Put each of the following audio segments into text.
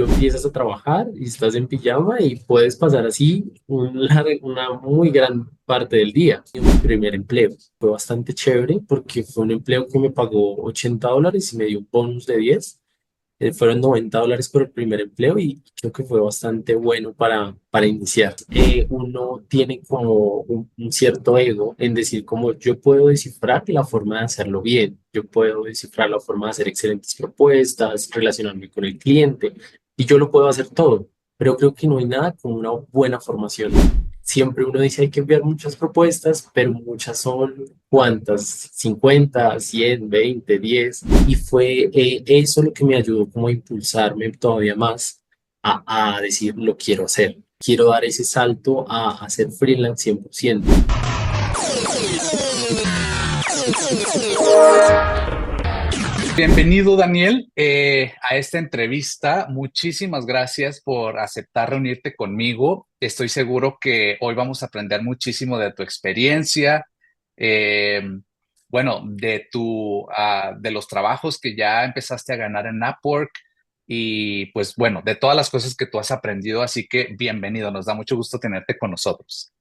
Empiezas a trabajar y estás en pijama y puedes pasar así una muy gran parte del día. Mi primer empleo fue bastante chévere porque fue un empleo que me pagó $80 y me dio un bonus de 10. Fueron $90 por el primer empleo y creo que fue bastante bueno para iniciar. Uno tiene como un cierto ego en decir como yo puedo descifrar la forma de hacerlo bien, yo puedo descifrar la forma de hacer excelentes propuestas, relacionarme con el cliente y yo lo puedo hacer todo, pero creo que no hay nada como una buena formación. Siempre uno dice hay que enviar muchas propuestas, pero muchas son ¿cuántas? 50, 100, 20, 10. Y fue eso lo que me ayudó como a impulsarme todavía más a decir lo quiero hacer. Quiero dar ese salto a hacer freelance 100%. Bienvenido, Daniel, a esta entrevista. Muchísimas gracias por aceptar reunirte conmigo. Estoy seguro que hoy vamos a aprender muchísimo de tu experiencia, eh, bueno, de los trabajos que ya empezaste a ganar en Upwork y pues bueno, de todas las cosas que tú has aprendido. Así que bienvenido, nos da mucho gusto tenerte con nosotros.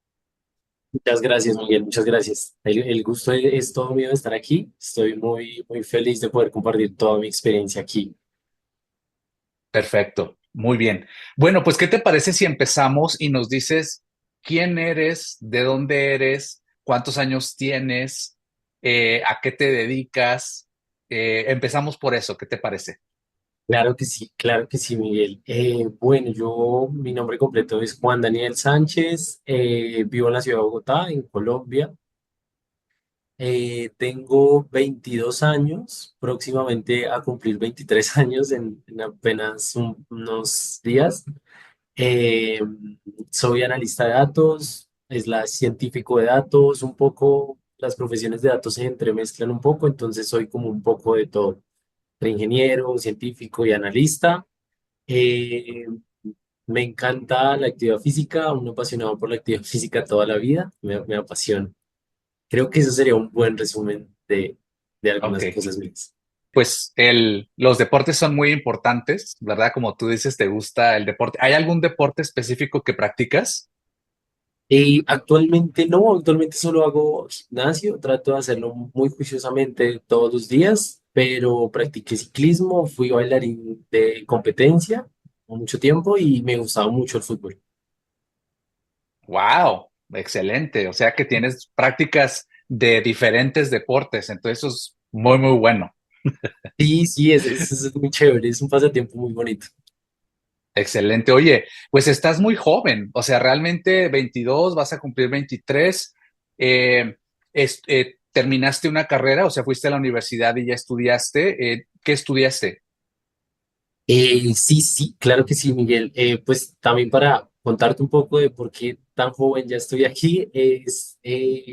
Muchas gracias, Miguel, muchas gracias. El gusto es todo mío de estar aquí. Estoy muy feliz de poder compartir toda mi experiencia aquí. Perfecto, muy bien. Bueno, pues, ¿qué te parece si empezamos y nos dices quién eres, de dónde eres, cuántos años tienes, a qué te dedicas? Empezamos por eso, ¿qué te parece? Claro que sí, Miguel. Bueno, mi nombre completo es Juan Daniel Sánchez, vivo en la ciudad de Bogotá, en Colombia. Tengo 22 años, próximamente a cumplir 23 años en apenas unos días. Eh, Soy analista de datos, es la científico de datos, un poco las profesiones de datos se entremezclan un poco, entonces soy como un poco de todo, entre ingeniero, científico y analista. Eh, Me encanta la actividad física, un apasionado por la actividad física toda la vida, me apasiona. Creo que eso sería un buen resumen de Ok, algunas cosas mías. pues los deportes son muy importantes, ¿verdad? Como tú dices, te gusta el deporte. ¿Hay algún deporte específico que practicas? Y actualmente no, actualmente solo hago gimnasio, trato de hacerlo muy juiciosamente todos los días, pero practiqué ciclismo, fui bailarín de competencia por mucho tiempo y me gustaba mucho el fútbol. ¡Wow! Excelente. O sea que tienes prácticas de diferentes deportes, entonces eso es muy, muy bueno. Sí, sí, es muy chévere, es un pasatiempo muy bonito. Excelente. Oye, pues estás muy joven, o sea, realmente 22, vas a cumplir 23. Eh, ¿Terminaste una carrera? O sea, fuiste a la universidad y ya estudiaste. ¿Qué estudiaste? Sí, sí, claro que sí, Miguel. Pues también para contarte un poco de por qué tan joven ya estoy aquí,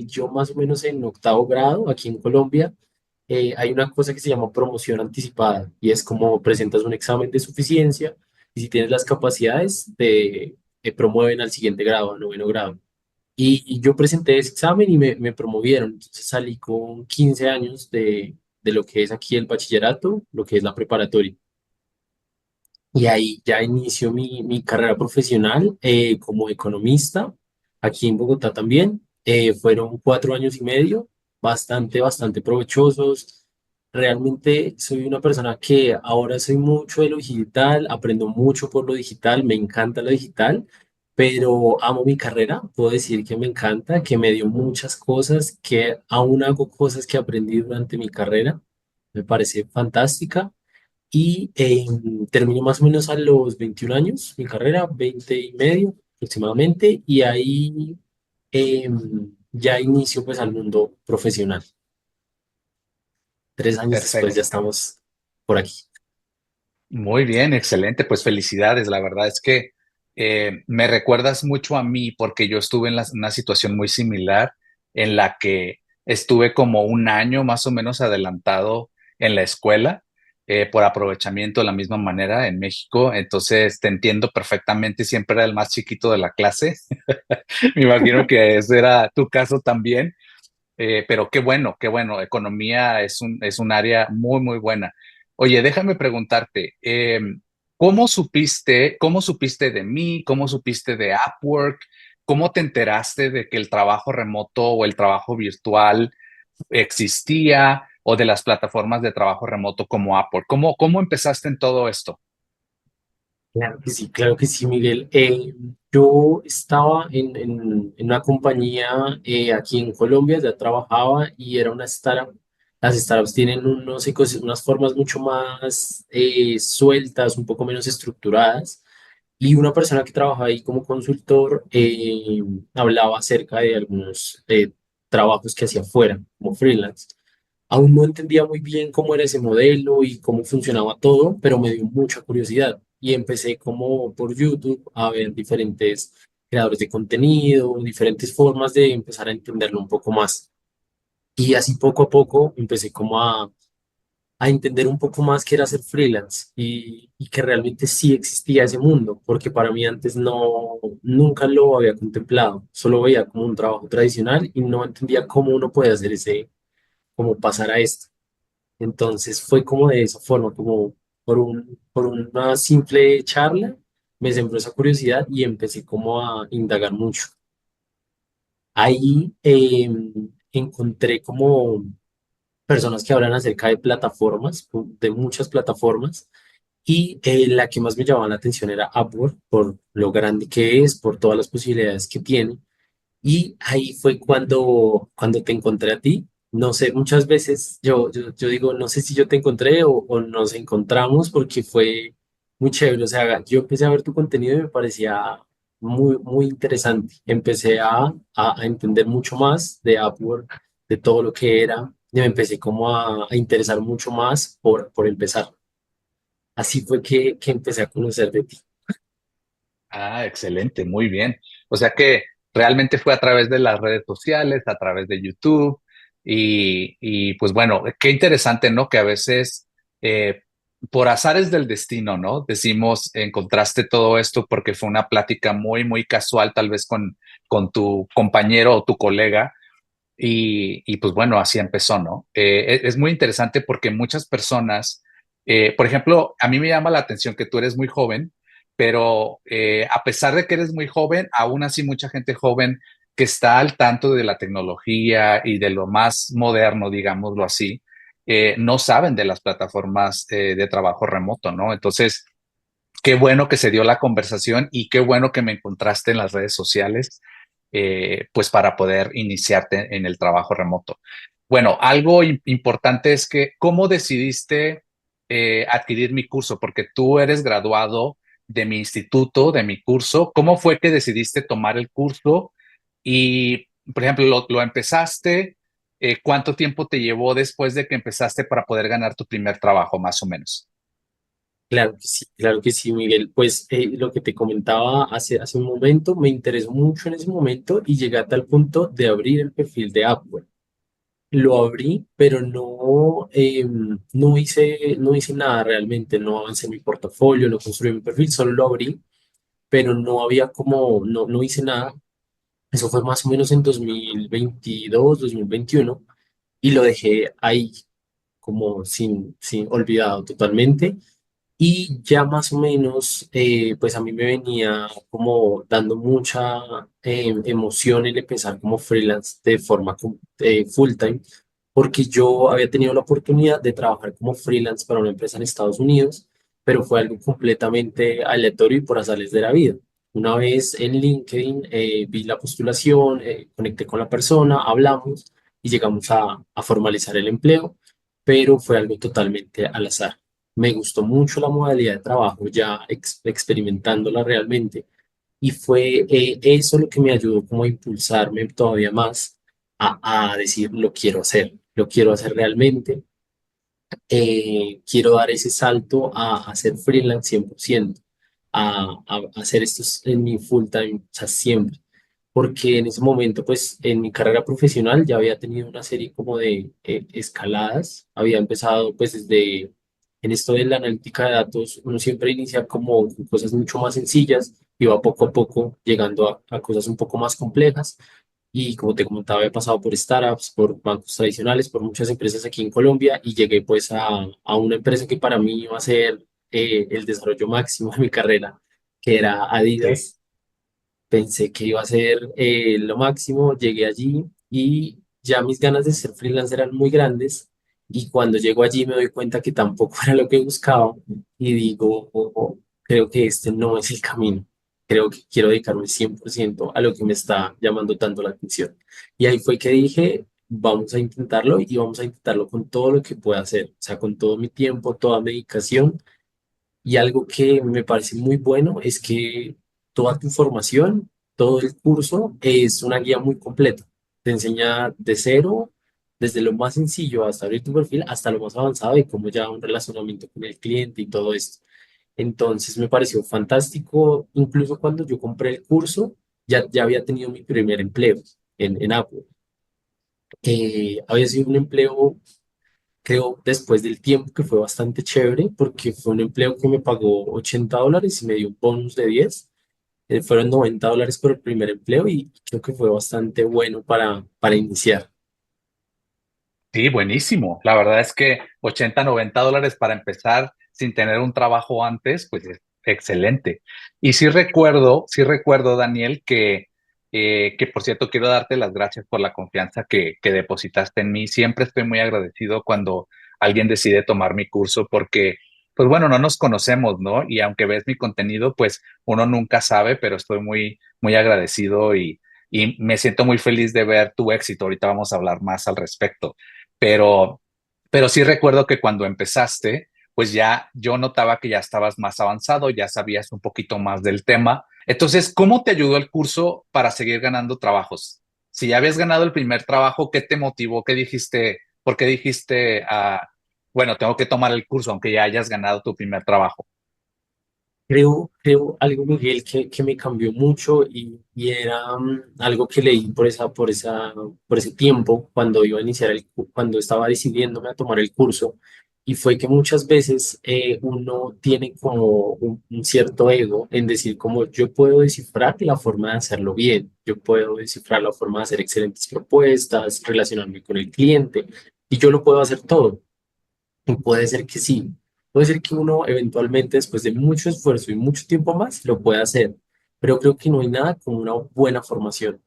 yo más o menos en octavo grado aquí en Colombia. Hay una cosa que se llama promoción anticipada y es como presentas un examen de suficiencia y si tienes las capacidades te promueven al siguiente grado, al noveno grado. Y yo presenté ese examen y me promovieron. Entonces salí con 15 años de lo que es aquí el bachillerato, lo que es la preparatoria. Y ahí ya inició mi carrera profesional como economista aquí en Bogotá también. Fueron 4 años y medio, bastante provechosos. Realmente soy una persona que ahora soy mucho de lo digital, aprendo mucho por lo digital, me encanta lo digital, pero amo mi carrera. Puedo decir que me encanta, que me dio muchas cosas, que aún hago cosas que aprendí durante mi carrera. Me parece fantástica y terminé más o menos a los 21 años, mi carrera, 20 y medio aproximadamente, y ahí ya inicio pues al mundo profesional. 3 años después ya Perfecto. estamos por aquí. Muy bien, excelente. Pues felicidades. La verdad es que me recuerdas mucho a mí porque yo estuve en una situación muy similar en la que estuve como un año más o menos adelantado en la escuela por aprovechamiento de la misma manera en México. Entonces te entiendo perfectamente. Siempre era el más chiquito de la clase. Me imagino que ese era tu caso también. Pero qué bueno, qué bueno. Economía es un área muy, muy buena. Oye, déjame preguntarte. cómo supiste de mí? ¿Cómo supiste de Upwork? ¿Cómo te enteraste de que el trabajo remoto o el trabajo virtual existía o de las plataformas de trabajo remoto como Upwork? ¿Cómo empezaste en todo esto? Claro que sí, Miguel. Yo estaba en una compañía aquí en Colombia, ya trabajaba y era una startup. Las startups tienen unas formas mucho más sueltas, un poco menos estructuradas. Y una persona que trabajaba ahí como consultor hablaba acerca de algunos trabajos que hacía fuera, como freelance. Aún no entendía muy bien cómo era ese modelo y cómo funcionaba todo, pero me dio mucha curiosidad y empecé como por YouTube a ver diferentes creadores de contenido, diferentes formas de empezar a entenderlo un poco más. Y así poco a poco empecé como a entender un poco más qué era ser freelance y que realmente sí existía ese mundo, porque para mí antes nunca lo había contemplado, solo veía como un trabajo tradicional y no entendía cómo uno puede hacer cómo pasar a esto. Entonces fue como de esa forma, como por una simple charla, me sembró esa curiosidad y empecé como a indagar mucho. Ahí encontré como personas que hablan acerca de plataformas, de muchas plataformas, y la que más me llamaba la atención era Upwork, por lo grande que es, por todas las posibilidades que tiene. Y ahí fue cuando te encontré a ti. No sé, muchas veces yo digo, no sé si yo te encontré o nos encontramos porque fue muy chévere. O sea, yo empecé a ver tu contenido y me parecía muy interesante. Empecé a entender mucho más de Upwork, de todo lo que era. Y me empecé como a interesar mucho más por empezar. Así fue que empecé a conocer de ti. Ah, excelente, muy bien. O sea que realmente fue a través de las redes sociales, a través de YouTube pues bueno, qué interesante, ¿no? Que a veces eh, por azares del destino, ¿no? Decimos, encontraste todo esto porque fue una plática muy casual, tal vez con tu compañero o tu colega pues bueno, así empezó, ¿no? Es muy interesante porque muchas personas, por ejemplo, a mí me llama la atención que tú eres muy joven, pero a pesar de que eres muy joven, aún así mucha gente joven que está al tanto de la tecnología y de lo más moderno, digámoslo así, no saben de las plataformas de trabajo remoto, ¿no? Entonces, qué bueno que se dio la conversación y qué bueno que me encontraste en las redes sociales, pues para poder iniciarte en el trabajo remoto. Bueno, algo importante es que, ¿cómo decidiste adquirir mi curso? Porque tú eres graduado de mi instituto, de mi curso. ¿Cómo fue que decidiste tomar el curso? Y, por ejemplo, lo empezaste, ¿cuánto tiempo te llevó después de que empezaste para poder ganar tu primer trabajo, más o menos? Claro que sí, Miguel. Pues lo que te comentaba hace un momento, me interesó mucho en ese momento y llegué a tal punto de abrir el perfil de Upwork. Lo abrí, pero no hice nada realmente, no avancé mi portafolio, no construí mi perfil, solo lo abrí, pero no había no hice nada. Eso fue más o menos en 2022, 2021 y lo dejé ahí como sin olvidado totalmente. Y ya más o menos, pues a mí me venía como dando mucha emoción el empezar como freelance de forma full time, porque yo había tenido la oportunidad de trabajar como freelance para una empresa en Estados Unidos, pero fue algo completamente aleatorio y por azares de la vida. Una vez en LinkedIn vi la postulación, conecté con la persona, hablamos y llegamos a formalizar el empleo, pero fue algo totalmente al azar. Me gustó mucho la modalidad de trabajo, ya experimentándola realmente, y fue eso lo que me ayudó como a impulsarme todavía más a decir, lo quiero hacer realmente, quiero dar ese salto a ser freelance 100%, a hacer esto en mi full time, o sea, siempre. Porque en ese momento, pues en mi carrera profesional ya había tenido una serie como de escaladas, había empezado pues desde, en esto de la analítica de datos, uno siempre inicia como con cosas mucho más sencillas y va poco a poco llegando a cosas un poco más complejas. Y como te comentaba, he pasado por startups, por bancos tradicionales, por muchas empresas aquí en Colombia y llegué pues a una empresa que para mí iba a ser el desarrollo máximo de mi carrera, que era Sí. Adidas. Pensé que iba a ser lo máximo, llegué allí y ya mis ganas de ser freelancer eran muy grandes y cuando llego allí me doy cuenta que tampoco era lo que buscaba y digo, "Oh, creo que este no es el camino, creo que quiero dedicarme 100% a lo que me está llamando tanto la atención". Y ahí fue que dije, vamos a intentarlo y vamos a intentarlo con todo lo que pueda hacer, o sea, con todo mi tiempo, toda mi dedicación. Y algo que me parece muy bueno es que toda tu información, todo el curso es una guía muy completa. Te enseña de cero, desde lo más sencillo hasta abrir tu perfil, hasta lo más avanzado y cómo ya un relacionamiento con el cliente y todo esto. Entonces me pareció fantástico. Incluso cuando yo compré el curso, ya había tenido mi primer empleo en Apple. Había sido un empleo, creo, después del tiempo, que fue bastante chévere porque fue un empleo que me pagó $80 y me dio un bonus de 10. Fueron $90 por el primer empleo y creo que fue bastante bueno para iniciar. Sí, buenísimo. La verdad es que 80, $90 para empezar sin tener un trabajo antes, pues es excelente. Y sí recuerdo, Daniel, que por cierto quiero darte las gracias por la confianza que depositaste en mí. Siempre estoy muy agradecido cuando alguien decide tomar mi curso porque, pues bueno, no nos conocemos, ¿no? Y aunque ves mi contenido, pues uno nunca sabe, pero estoy muy, muy agradecido y me siento muy feliz de ver tu éxito. Ahorita vamos a hablar más al respecto. Pero, pero sí recuerdo que cuando empezaste, pues ya yo notaba que ya estabas más avanzado, ya sabías un poquito más del tema. Entonces, ¿cómo te ayudó el curso para seguir ganando trabajos? Si ya habías ganado el primer trabajo, ¿qué te motivó? ¿Qué dijiste? ¿Por qué dijiste, bueno, tengo que tomar el curso aunque ya hayas ganado tu primer trabajo? Creo algo, Miguel, que me cambió mucho y era algo que leí por ese tiempo cuando iba a iniciar cuando estaba decidiéndome a tomar el curso. Y fue que muchas veces uno tiene como un cierto ego en decir como yo puedo descifrar la forma de hacerlo bien, yo puedo descifrar la forma de hacer excelentes propuestas, relacionarme con el cliente y yo lo puedo hacer todo. Y puede ser que sí, puede ser que uno eventualmente después de mucho esfuerzo y mucho tiempo más lo pueda hacer, pero creo que no hay nada como una buena formación,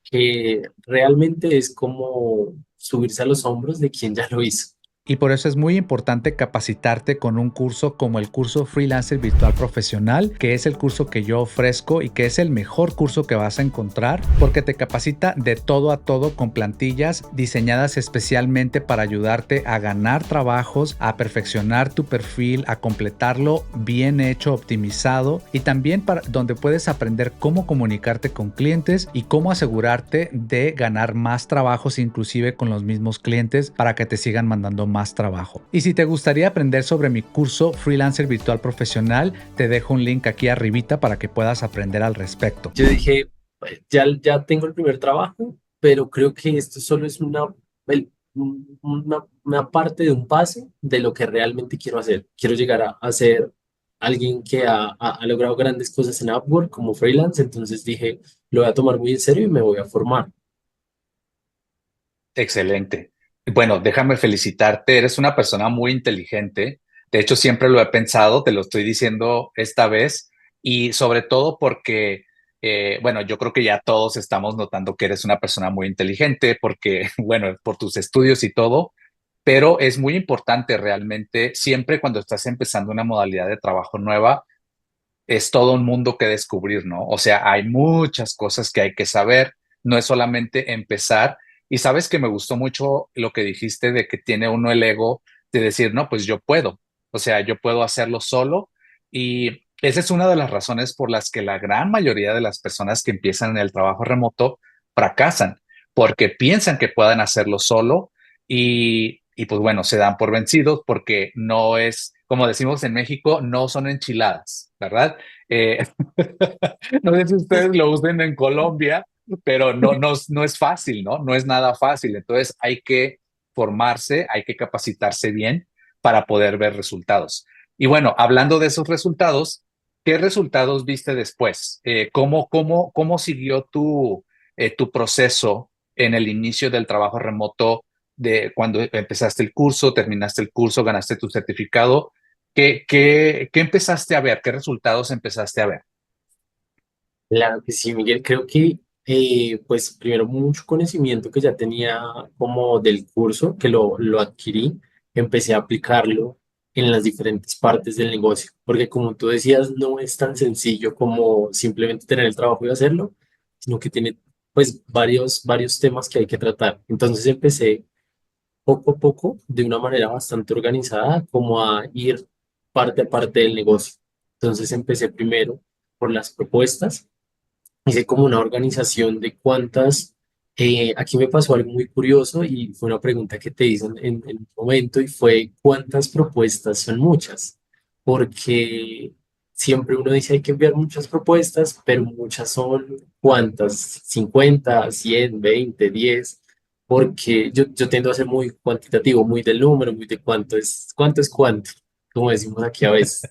que realmente es como subirse a los hombros de quien ya lo hizo. Y por eso es muy importante capacitarte con un curso como el curso Freelancer Virtual Profesional, que es el curso que yo ofrezco y que es el mejor curso que vas a encontrar porque te capacita de todo a todo con plantillas diseñadas especialmente para ayudarte a ganar trabajos, a perfeccionar tu perfil, a completarlo bien hecho, optimizado y también para donde puedes aprender cómo comunicarte con clientes y cómo asegurarte de ganar más trabajos inclusive con los mismos clientes para que te sigan mandando más trabajo. Y si te gustaría aprender sobre mi curso Freelancer Virtual Profesional, te dejo un link aquí arribita para que puedas aprender al respecto. Yo dije, "Pues, ya tengo el primer trabajo, pero creo que esto solo es una parte de un paso de lo que realmente quiero hacer. Quiero llegar a ser alguien que ha logrado grandes cosas en Upwork como freelance, entonces dije, lo voy a tomar muy en serio y me voy a formar". Excelente. Bueno, déjame felicitarte. Eres una persona muy inteligente. De hecho, siempre lo he pensado, te lo estoy diciendo esta vez, y sobre todo porque, bueno, yo creo que ya todos estamos notando que eres una persona muy inteligente porque, bueno, por tus estudios y todo, pero es muy importante realmente, siempre cuando estás empezando una modalidad de trabajo nueva, es todo un mundo que descubrir, ¿no? O sea, hay muchas cosas que hay que saber, no es solamente empezar. Y sabes que me gustó mucho lo que dijiste de que tiene uno el ego de decir, no, pues yo puedo, o sea, yo puedo hacerlo solo. Y esa es una de las razones por las que la gran mayoría de las personas que empiezan en el trabajo remoto fracasan, porque piensan que pueden hacerlo solo y pues bueno, se dan por vencidos porque no es, como decimos en México, no son enchiladas, ¿verdad? Eh, no sé si ustedes lo usen en Colombia, pero no es fácil, ¿no? No es nada fácil. Entonces hay que formarse, hay que capacitarse bien para poder ver resultados. Y bueno, hablando de esos resultados, ¿qué resultados viste después? ¿Cómo siguió tu proceso en el inicio del trabajo remoto de cuando empezaste el curso, terminaste el curso, ganaste tu certificado? ¿Qué empezaste a ver? ¿Qué resultados empezaste a ver? Claro que sí, Miguel. Creo que, pues, primero, mucho conocimiento que ya tenía como del curso, que lo adquirí, empecé a aplicarlo en las diferentes partes del negocio, porque como tú decías, no es tan sencillo como simplemente tener el trabajo y hacerlo, sino que tiene, pues, varios temas que hay que tratar. Entonces empecé poco a poco, de una manera bastante organizada, como a ir parte a parte del negocio. Entonces empecé primero por las propuestas. Hice como una organización de cuántas, aquí me pasó algo muy curioso y fue una pregunta que te hice en un momento y fue ¿cuántas propuestas son muchas? Porque siempre uno dice hay que enviar muchas propuestas, pero muchas son ¿cuántas? 50, 100, 20, 10, porque yo tiendo a ser muy cuantitativo, muy del número, muy de cuánto es cuánto, como decimos aquí a veces.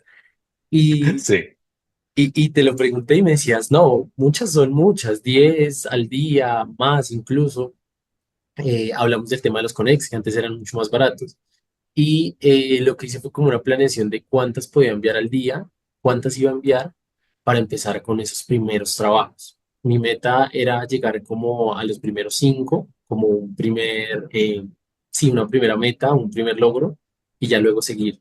Y Sí, y te lo pregunté y me decías, no, muchas son muchas, 10 al día, más incluso. Hablamos del tema de los Conex, que antes eran mucho más baratos. Y lo que hice fue como una planeación de cuántas podía enviar al día, cuántas iba a enviar para empezar con esos primeros trabajos. Mi meta era llegar como a los primeros 5, como un sí, una primera meta, un primer logro, y ya luego seguir.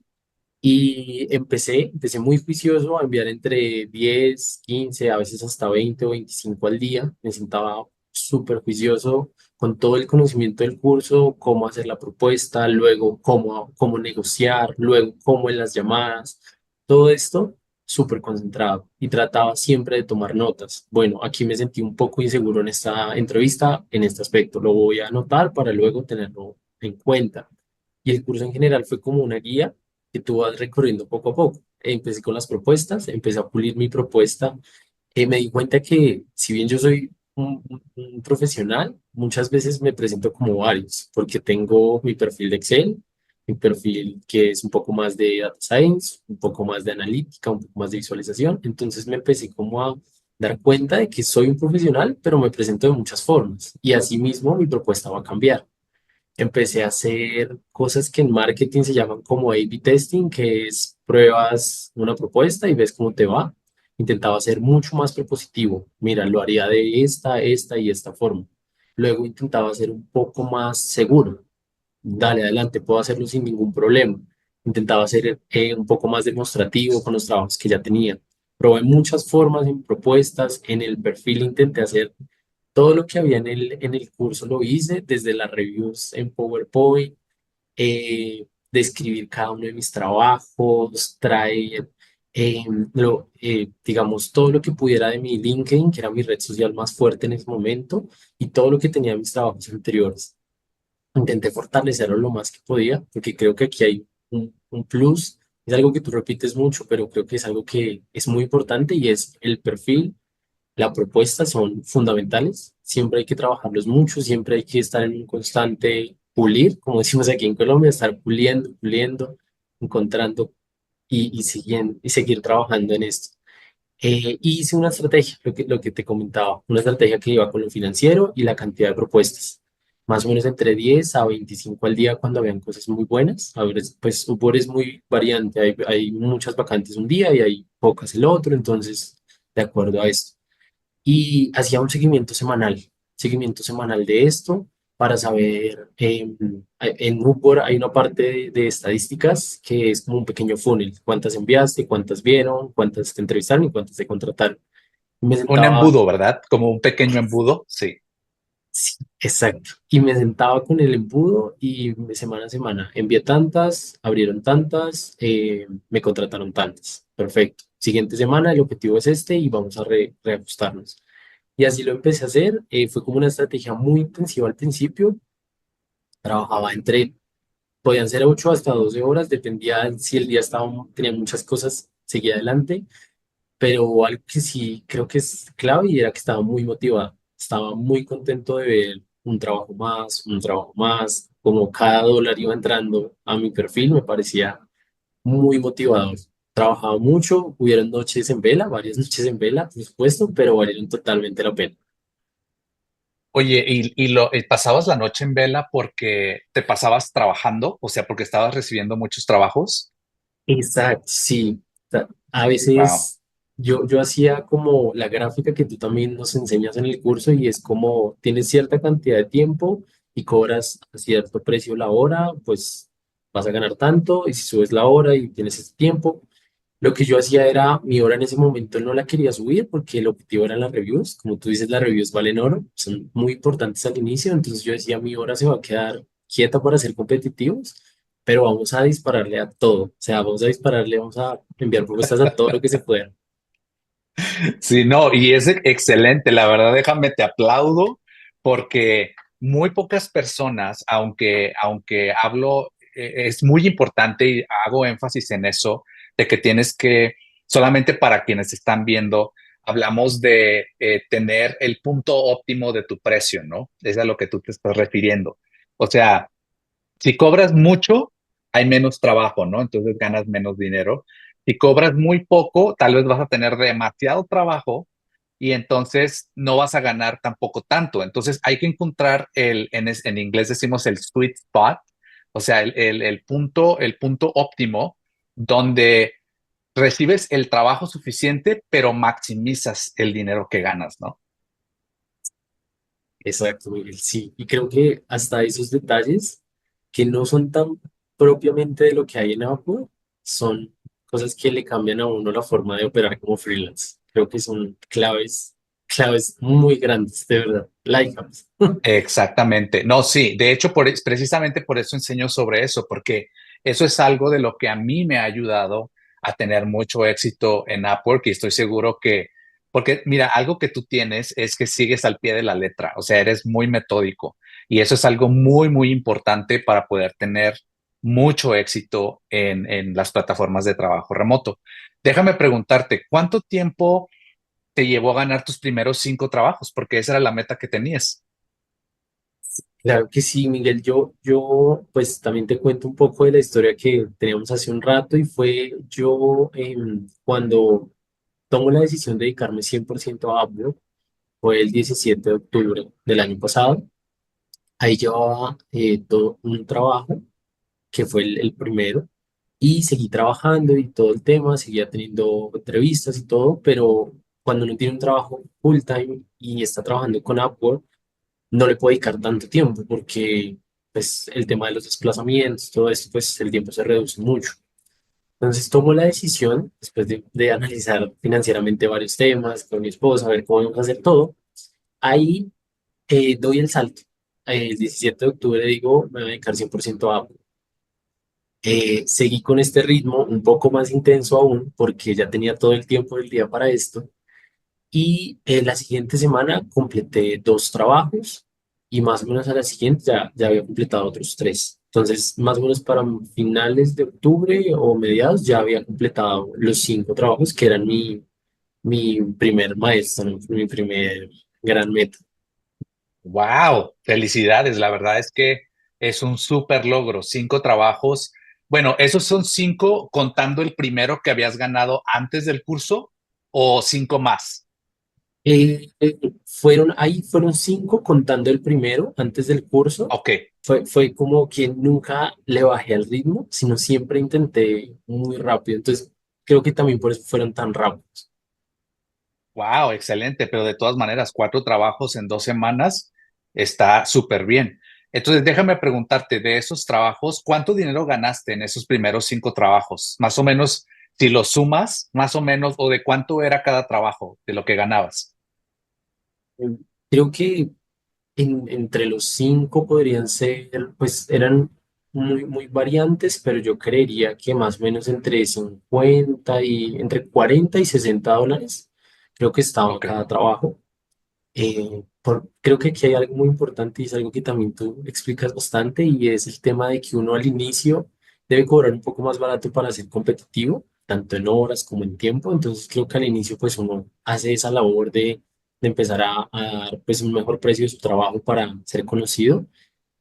Y empecé muy juicioso a enviar entre 10 15 a veces hasta 20 o 25 al día. Me sentaba súper juicioso con todo el conocimiento del curso, cómo hacer la propuesta, luego cómo negociar, luego cómo en las llamadas, todo esto súper concentrado y trataba siempre de tomar notas. Bueno, aquí me sentí un poco inseguro en esta entrevista, en este aspecto. Lo voy a anotar para luego tenerlo en cuenta. Y el curso en general fue como una guía que tú vas recorriendo poco a poco. Empecé con las propuestas, empecé a pulir mi propuesta. Me di cuenta que si bien yo soy un profesional, muchas veces me presento como varios, porque tengo mi perfil de Excel, mi perfil que es un poco más de data science, un poco más de analítica, un poco más de visualización. Entonces me empecé como a dar cuenta de que soy un profesional, pero me presento de muchas formas y asimismo mi propuesta va a cambiar. Empecé a hacer cosas que en marketing se llaman como A/B testing, que es pruebas una propuesta y ves cómo te va. Intentaba ser mucho más propositivo. Mira, lo haría de esta y esta forma. Luego intentaba ser un poco más seguro. Dale, adelante, puedo hacerlo sin ningún problema. Intentaba ser un poco más demostrativo con los trabajos que ya tenía. Probé muchas formas en propuestas, en el perfil intenté hacer todo lo que había en el curso lo hice, desde las reviews en PowerPoint, describir cada uno de mis trabajos, traer, digamos, todo lo que pudiera de mi LinkedIn, que era mi red social más fuerte en ese momento, y todo lo que tenía de mis trabajos anteriores. Intenté fortalecerlo lo más que podía, porque creo que aquí hay un plus. Es algo que tú repites mucho, pero creo que es algo que es muy importante y es el perfil, la propuesta son fundamentales. Siempre hay que trabajarlos mucho, siempre hay que estar en un constante pulir, como decimos aquí en Colombia, estar puliendo, encontrando y seguir trabajando en esto. Hice una estrategia, lo que te comentaba, una estrategia que iba con lo financiero y la cantidad de propuestas. Más o menos entre 10 a 25 al día cuando habían cosas muy buenas. A ver, pues Upwork es muy variante, hay muchas vacantes un día y hay pocas el otro, entonces, de acuerdo a esto y hacía un seguimiento semanal de esto para saber, en Upwork hay una parte de estadísticas que es como un pequeño funnel, cuántas enviaste, cuántas vieron, cuántas te entrevistaron y cuántas te contrataron. Y me un sentaba, embudo, ¿verdad? Como un pequeño embudo. Sí. sí, exacto, y me sentaba con el embudo y semana a semana envié tantas, abrieron tantas, me contrataron tantas. Perfecto. Siguiente semana el objetivo es este y vamos a reajustarnos. Y así lo empecé a hacer. Fue como una estrategia muy intensiva al principio. Trabajaba podían ser 8 hasta 12 horas, dependía si el día tenía muchas cosas, seguía adelante. Pero algo que sí creo que es clave y era que estaba muy motivado. Estaba muy contento de ver un trabajo más, como cada dólar iba entrando a mi perfil, me parecía muy motivador. Trabajaba mucho, hubieron noches en vela, varias noches en vela, por supuesto, pero valieron totalmente la pena. Oye, ¿y pasabas la noche en vela porque te pasabas trabajando? O sea, porque estabas recibiendo muchos trabajos. Exacto, sí. A Wow. veces yo hacía como la gráfica que tú también nos enseñas en el curso y es como tienes cierta cantidad de tiempo y cobras a cierto precio la hora, pues vas a ganar tanto y si subes la hora y tienes ese tiempo. Lo que yo hacía era, mi hora en ese momento no la quería subir porque el objetivo eran las reviews. Como tú dices, las reviews valen oro, son muy importantes al inicio. Entonces yo decía, mi hora se va a quedar quieta para ser competitivos, pero vamos a dispararle a todo. O sea, vamos a dispararle, vamos a enviar propuestas a todo lo que se pueda. Sí, no, y es excelente, la verdad, déjame te aplaudo porque muy pocas personas, aunque hablo, es muy importante y hago énfasis en eso, de que tienes que, solamente para quienes están viendo, hablamos de tener el punto óptimo de tu precio, ¿no? Es a lo que tú te estás refiriendo. O sea, si cobras mucho, hay menos trabajo, ¿no? Entonces ganas menos dinero. Si cobras muy poco, tal vez vas a tener demasiado trabajo y entonces no vas a ganar tampoco tanto. Entonces hay que encontrar en inglés decimos el sweet spot, o sea, el punto óptimo donde recibes el trabajo suficiente, pero maximizas el dinero que ganas, ¿no? Exacto, Miguel, sí. Y creo que hasta esos detalles que no son tan propiamente de lo que hay en Upwork, son cosas que le cambian a uno la forma de operar como freelance. Creo que son claves, claves muy grandes, de verdad. Like hacks. Exactamente. No, sí, de hecho, precisamente por eso enseño sobre eso, porque eso es algo de lo que a mí me ha ayudado a tener mucho éxito en Upwork y estoy seguro que, porque mira, algo que tú tienes es que sigues al pie de la letra, o sea, eres muy metódico y eso es algo muy, muy importante para poder tener mucho éxito en las plataformas de trabajo remoto. Déjame preguntarte, ¿cuánto tiempo te llevó a ganar tus primeros 5 trabajos? Porque esa era la meta que tenías. Claro que sí, Miguel. Yo, pues también te cuento un poco de la historia que teníamos hace un rato y fue yo cuando tomo la decisión de dedicarme 100% a Upwork, fue el 17 de octubre del año pasado. Ahí llevaba todo un trabajo, que fue el primero, y seguí trabajando y todo el tema, seguía teniendo entrevistas y todo, pero cuando uno tiene un trabajo full time y está trabajando con Upwork, no le puede dedicar tanto tiempo porque pues el tema de los desplazamientos, todo esto, pues el tiempo se reduce mucho. Entonces tomo la decisión, después de analizar financieramente varios temas con mi esposa, a ver cómo vamos a hacer todo, ahí doy el salto. El 17 de octubre digo, me voy a dedicar 100% a Apple. Seguí con este ritmo un poco más intenso aún porque ya tenía todo el tiempo del día para esto. Y la siguiente semana completé 2 trabajos y más o menos a la siguiente ya había completado otros 3. Entonces, más o menos para finales de octubre o mediados ya había completado los 5 trabajos que eran mi primer maestro, ¿no? Mi primer gran meta. Wow, felicidades. La verdad es que es un súper logro. 5 trabajos. Bueno, ¿esos son 5 contando el primero que habías ganado antes del curso o 5 más? Ahí fueron 5 contando el primero antes del curso. Ok, Fue como que nunca le bajé al ritmo, sino siempre intenté muy rápido. Entonces, creo que también por eso fueron tan rápidos. wow, excelente. Pero de todas maneras, 4 trabajos en 2 semanas está súper bien. Entonces, déjame preguntarte, de esos trabajos, ¿cuánto dinero ganaste en esos primeros 5 trabajos? Más o menos, si lo sumas, más o menos, o de cuánto era cada trabajo de lo que ganabas. Eh, Creo que entre los 5 podrían ser, pues eran muy variantes, pero yo creería que más o menos entre 40 y $60, creo que estaba Ok. cada trabajo. Creo que aquí hay algo muy importante y es algo que también tú explicas bastante y es el tema de que uno al inicio debe cobrar un poco más barato para ser competitivo, tanto en horas como en tiempo. Entonces creo que al inicio pues uno hace esa labor de empezar a dar pues un mejor precio de su trabajo para ser conocido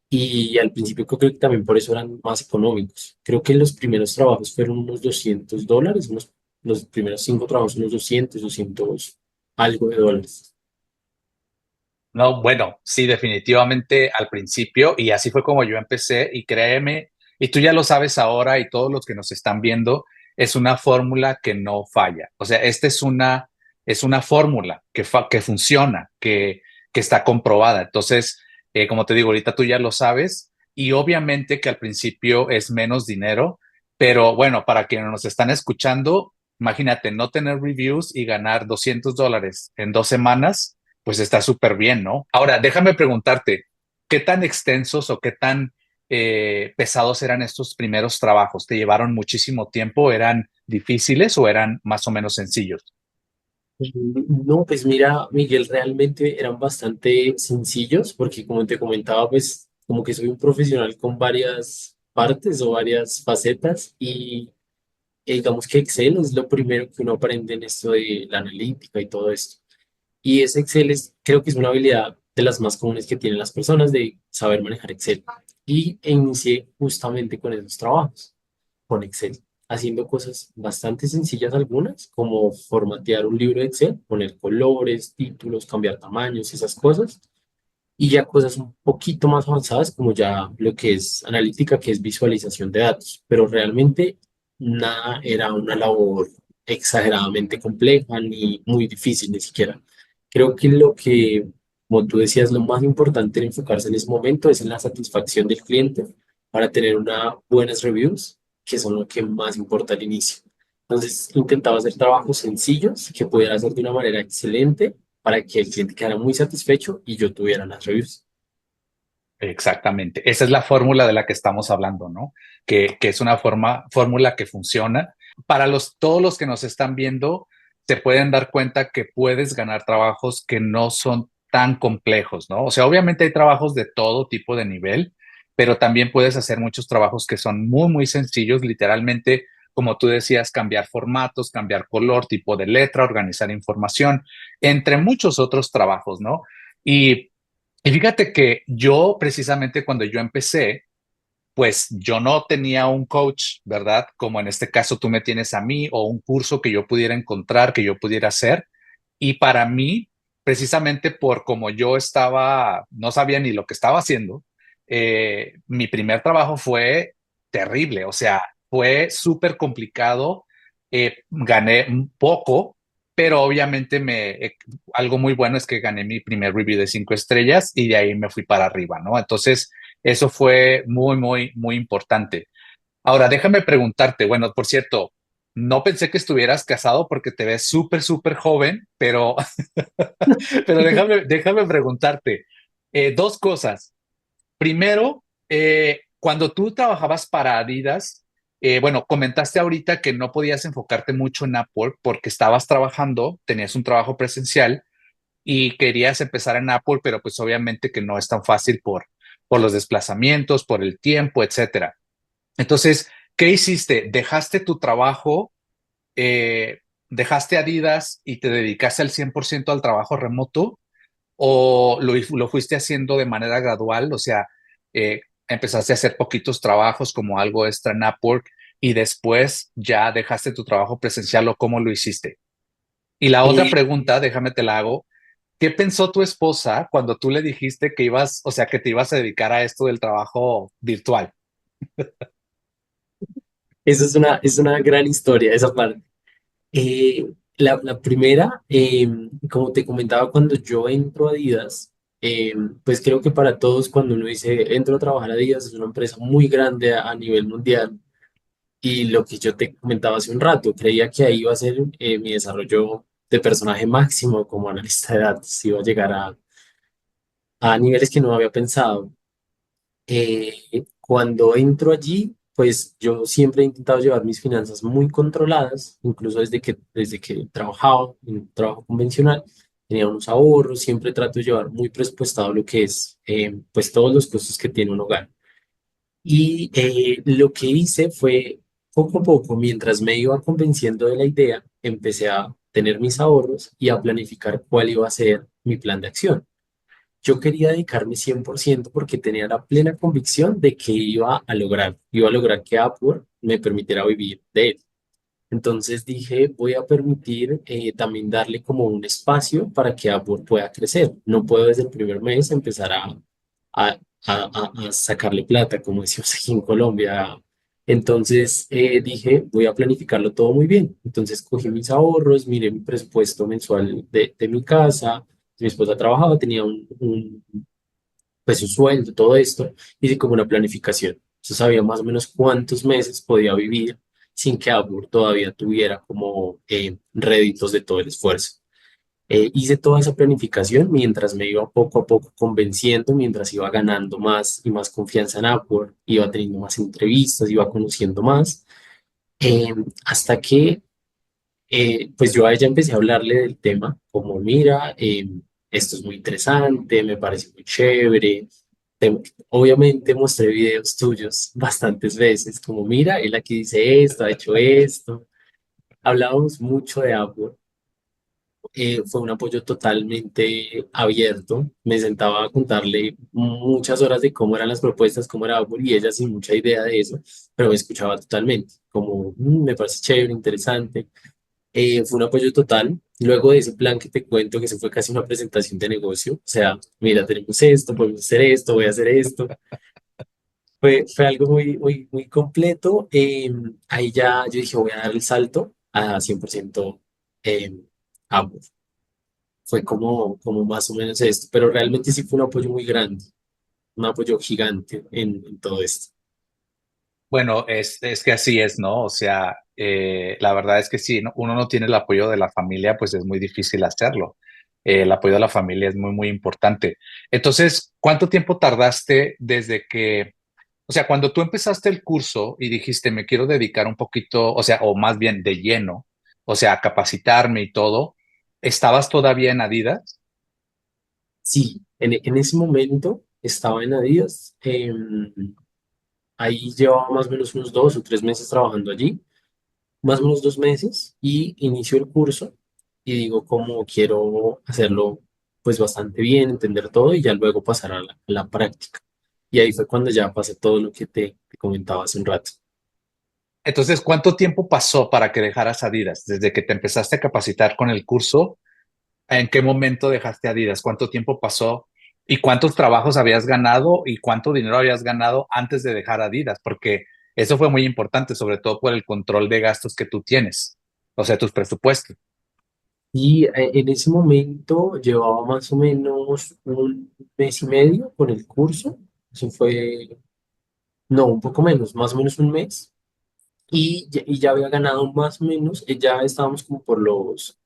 y al principio creo que también por eso eran más económicos. Creo que los primeros trabajos fueron unos $200, los primeros 5 trabajos unos 200 algo de dólares. No, bueno, sí, definitivamente al principio, y así fue como yo empecé, y créeme, Y tú ya lo sabes ahora y todos los que nos están viendo, es una fórmula que no falla. O sea, esta es una fórmula que funciona, que está comprobada. Entonces, como te digo, ahorita tú ya lo sabes y obviamente que al principio es menos dinero, pero bueno, para quienes nos están escuchando, imagínate no tener reviews y ganar $200 en 2 semanas, pues está súper bien, ¿no? Ahora, déjame preguntarte, ¿qué tan extensos o qué tan pesados eran estos primeros trabajos? ¿Te llevaron muchísimo tiempo? ¿Eran difíciles o eran más o menos sencillos? No, pues mira, Miguel, realmente eran bastante sencillos porque como te comentaba, pues como que soy un profesional con varias partes o varias facetas y digamos que Excel es lo primero que uno aprende en esto de la analítica y todo esto. Y ese Excel creo que es una habilidad de las más comunes que tienen las personas de saber manejar Excel. Y inicié justamente con esos trabajos, con Excel, haciendo cosas bastante sencillas algunas, como formatear un libro de Excel, poner colores, títulos, cambiar tamaños, esas cosas. Y ya cosas un poquito más avanzadas, como ya lo que es analítica, que es visualización de datos. Pero realmente nada era una labor exageradamente compleja ni muy difícil, ni siquiera. Creo que lo que, como tú decías, lo más importante en enfocarse en ese momento es en la satisfacción del cliente para tener unas buenas reviews, que son lo que más importa al inicio. Entonces, intentaba hacer trabajos sencillos que pudiera hacer de una manera excelente para que el cliente quedara muy satisfecho y yo tuviera las reviews. Exactamente. Esa es la fórmula de la que estamos hablando, ¿no? Que es una fórmula que funciona. Para todos los que nos están viendo, se pueden dar cuenta que puedes ganar trabajos que no son tan complejos, ¿no? O sea, obviamente hay trabajos de todo tipo de nivel, pero también puedes hacer muchos trabajos que son muy, muy sencillos, literalmente, como tú decías, cambiar formatos, cambiar color, tipo de letra, organizar información, entre muchos otros trabajos, ¿no? Y y fíjate que yo, precisamente cuando yo empecé, pues yo no tenía un coach, ¿verdad? Como en este caso tú me tienes a mí o un curso que yo pudiera encontrar, que yo pudiera hacer. Y para mí, precisamente por como yo estaba, no sabía ni lo que estaba haciendo, mi primer trabajo fue terrible, o sea, fue súper complicado, gané un poco, pero obviamente algo muy bueno es que gané mi primer review de 5 estrellas y de ahí me fui para arriba, ¿no? Entonces, eso fue muy, muy, muy importante. Ahora, déjame preguntarte, bueno, por cierto, no pensé que estuvieras casado porque te ves súper, súper joven, pero, pero déjame preguntarte 2 cosas. Primero, cuando tú trabajabas para Adidas, bueno, comentaste ahorita que no podías enfocarte mucho en Apple porque estabas trabajando, tenías un trabajo presencial y querías empezar en Apple, pero pues obviamente que no es tan fácil por los desplazamientos, por el tiempo, etcétera. Entonces, ¿qué hiciste? ¿Dejaste tu trabajo, eh, dejaste Adidas y te dedicaste al 100% al trabajo remoto o lo fuiste haciendo de manera gradual? O sea, empezaste a hacer poquitos trabajos como algo extra en Upwork y después ya dejaste tu trabajo presencial o cómo lo hiciste. Y la otra Eh, pregunta, déjame te la hago. ¿Qué pensó tu esposa cuando tú le dijiste que ibas, o sea, que te ibas a dedicar a esto del trabajo virtual? Esa es una gran historia, esa parte. La primera, como te comentaba, cuando yo entro a Adidas, pues creo que para todos cuando uno dice entro a trabajar a Adidas es una empresa muy grande a nivel mundial y lo que yo te comentaba hace un rato, creía que ahí iba a ser mi desarrollo de personaje máximo como analista de datos, iba a llegar a niveles que no había pensado. Cuando entro allí, pues yo siempre he intentado llevar mis finanzas muy controladas, incluso desde que trabajaba en un trabajo convencional, tenía unos ahorros, siempre trato de llevar muy presupuestado lo que es, pues todos los costos que tiene un hogar. Y lo que hice fue, poco a poco, mientras me iba convenciendo de la idea, empecé a tener mis ahorros y a planificar cuál iba a ser mi plan de acción. Yo quería dedicarme 100% porque tenía la plena convicción de que iba a lograr que Upwork me permitiera vivir de él. Entonces dije, voy a permitir también darle como un espacio para que Upwork pueda crecer. No puedo desde el primer mes empezar a a sacarle plata, como decimos aquí en Colombia. Entonces dije, voy a planificarlo todo muy bien. Entonces cogí mis ahorros, miré mi presupuesto mensual de mi casa. Mi esposa trabajaba, tenía pues su sueldo, todo esto, hice como una planificación. Yo sabía más o menos cuántos meses podía vivir sin que Upwork todavía tuviera como réditos de todo el esfuerzo. Hice toda esa planificación mientras me iba poco a poco convenciendo, mientras iba ganando más y más confianza en Upwork, iba teniendo más entrevistas, iba conociendo más, hasta que pues yo a ella empecé a hablarle del tema, como mira, esto es muy interesante, me parece muy chévere. Obviamente mostré videos tuyos bastantes veces, como mira, él aquí dice esto, ha hecho esto. Hablábamos mucho de Upwork. Fue un apoyo totalmente abierto. Me sentaba a contarle muchas horas de cómo eran las propuestas, cómo era Upwork, y ella sin mucha idea de eso, pero me escuchaba totalmente, como me parece chévere, interesante. Fue un apoyo total. Luego de ese plan que te cuento, que se fue casi una presentación de negocio, o sea, mira, tenemos esto, podemos hacer esto, voy a hacer esto. Fue algo muy completo. Ahí ya yo dije, voy a dar el salto a 100% eh, ambos. Fue como más o menos esto, pero realmente sí fue un apoyo muy grande, un apoyo gigante en todo esto. Bueno, es que así es, ¿no? O sea, la verdad es que si uno no tiene el apoyo de la familia, pues es muy difícil hacerlo. El apoyo de la familia es muy importante. Entonces, ¿cuánto tiempo tardaste desde que, o sea, cuando tú empezaste el curso y dijiste, me quiero dedicar un poquito, o sea, o más bien de lleno, o sea, a capacitarme y todo, ¿estabas todavía en Adidas? Sí, en ese momento estaba en Adidas. Ahí llevaba más o menos unos 2 o 3 meses trabajando allí, más o menos 2 meses, y inicio el curso y digo cómo quiero hacerlo pues bastante bien, entender todo y ya luego pasar a la práctica. Y ahí fue cuando ya pasé todo lo que te comentaba hace un rato. Entonces, ¿cuánto tiempo pasó para que dejaras Adidas? Desde que te empezaste a capacitar con el curso, ¿en qué momento dejaste Adidas? ¿Cuánto tiempo pasó? ¿Y cuántos trabajos habías ganado? ¿Y cuánto dinero habías ganado antes de dejar Adidas? Porque eso fue muy importante, sobre todo por el control de gastos que tú tienes, o sea, tus presupuestos. Y en ese momento llevaba más o menos un mes y medio con el curso. Eso fue, no, un poco menos, más o menos un mes. Y ya había ganado más o menos, ya estábamos como por los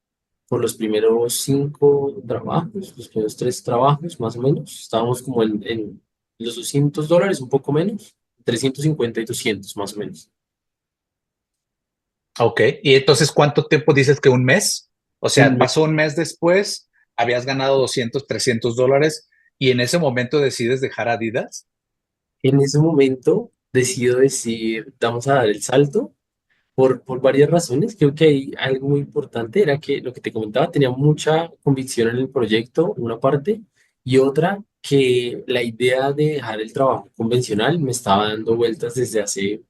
primeros 5 trabajos, los primeros 3 trabajos más o menos. Estábamos como en los $200, un poco menos, 350 y 200 más o menos. Ok, y entonces, ¿cuánto tiempo dices que un mes? O Un sea, mes. pasó un mes después, habías ganado 200, $300 y en ese momento decides dejar Adidas. En ese momento decido decir, vamos a dar el salto por varias razones. Creo que hay algo muy importante, era que lo que te comentaba, tenía mucha convicción en el proyecto, una parte, y otra, que la idea de dejar el trabajo convencional me estaba dando vueltas desde hace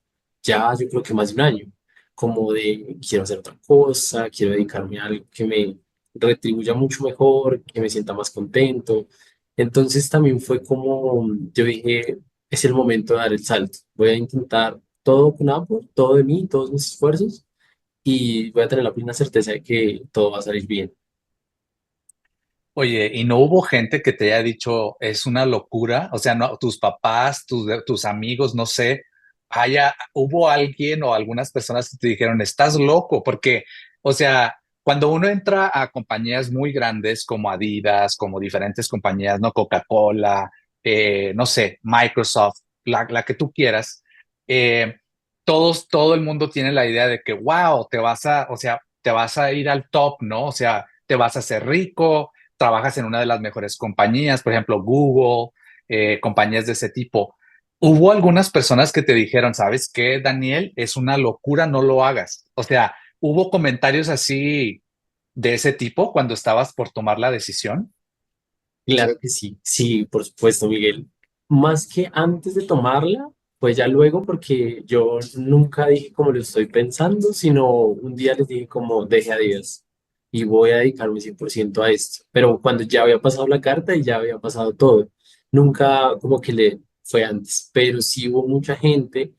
ya, yo creo que más de un año, como de quiero hacer otra cosa, quiero dedicarme a algo que me retribuya mucho mejor, que me sienta más contento. Entonces también fue como, yo dije, es el momento de dar el salto. Voy a intentar todo con Apple, todo de mí, todos mis esfuerzos, y voy a tener la plena certeza de que todo va a salir bien. Oye, ¿y no hubo gente que te haya dicho es una locura? O sea, no, tus papás, tus amigos, no sé, hubo alguien o algunas personas que te dijeron, estás loco, porque, o sea, cuando uno entra a compañías muy grandes como Adidas, como diferentes compañías, ¿no? Coca-Cola, no sé, Microsoft, la que tú quieras, eh, todo el mundo tiene la idea de que, wow, o sea, te vas a ir al top, ¿no? O sea, te vas a hacer rico, trabajas en una de las mejores compañías, por ejemplo, Google, compañías de ese tipo. Hubo algunas personas que te dijeron, ¿sabes qué, Daniel? Es una locura, no lo hagas. O sea, hubo comentarios así de ese tipo cuando estabas por tomar la decisión. Claro que sí, sí, por supuesto, Miguel. Más que antes de tomarla, pues ya luego, porque yo nunca dije como lo estoy pensando, sino un día les dije como deje a Dios y voy a dedicarme 100% a esto. Pero cuando ya había pasado la carta y ya había pasado todo, nunca como que le fue antes, pero sí hubo mucha gente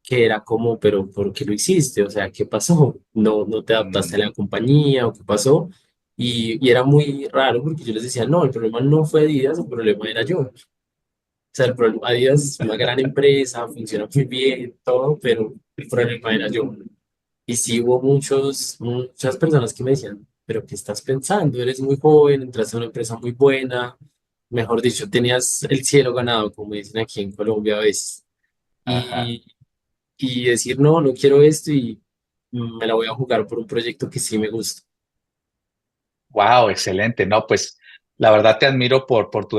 que era como, pero ¿por qué lo hiciste? O sea, ¿qué pasó? ¿No te adaptaste a la Mm, compañía o qué pasó? Y era muy raro porque yo les decía, no, el problema no fue Adidas, el problema era yo. O sea, el problema Adidas es una gran empresa, funciona muy bien, todo, pero el problema era yo. Y sí hubo muchas personas que me decían, pero ¿qué estás pensando? Eres muy joven, entraste a una empresa muy buena, mejor dicho, tenías el cielo ganado, como dicen aquí en Colombia a veces. ajá. Y, y decir, no, no quiero esto y me la voy a jugar por un proyecto que sí me gusta. Wow, excelente. No, pues la verdad te admiro por tu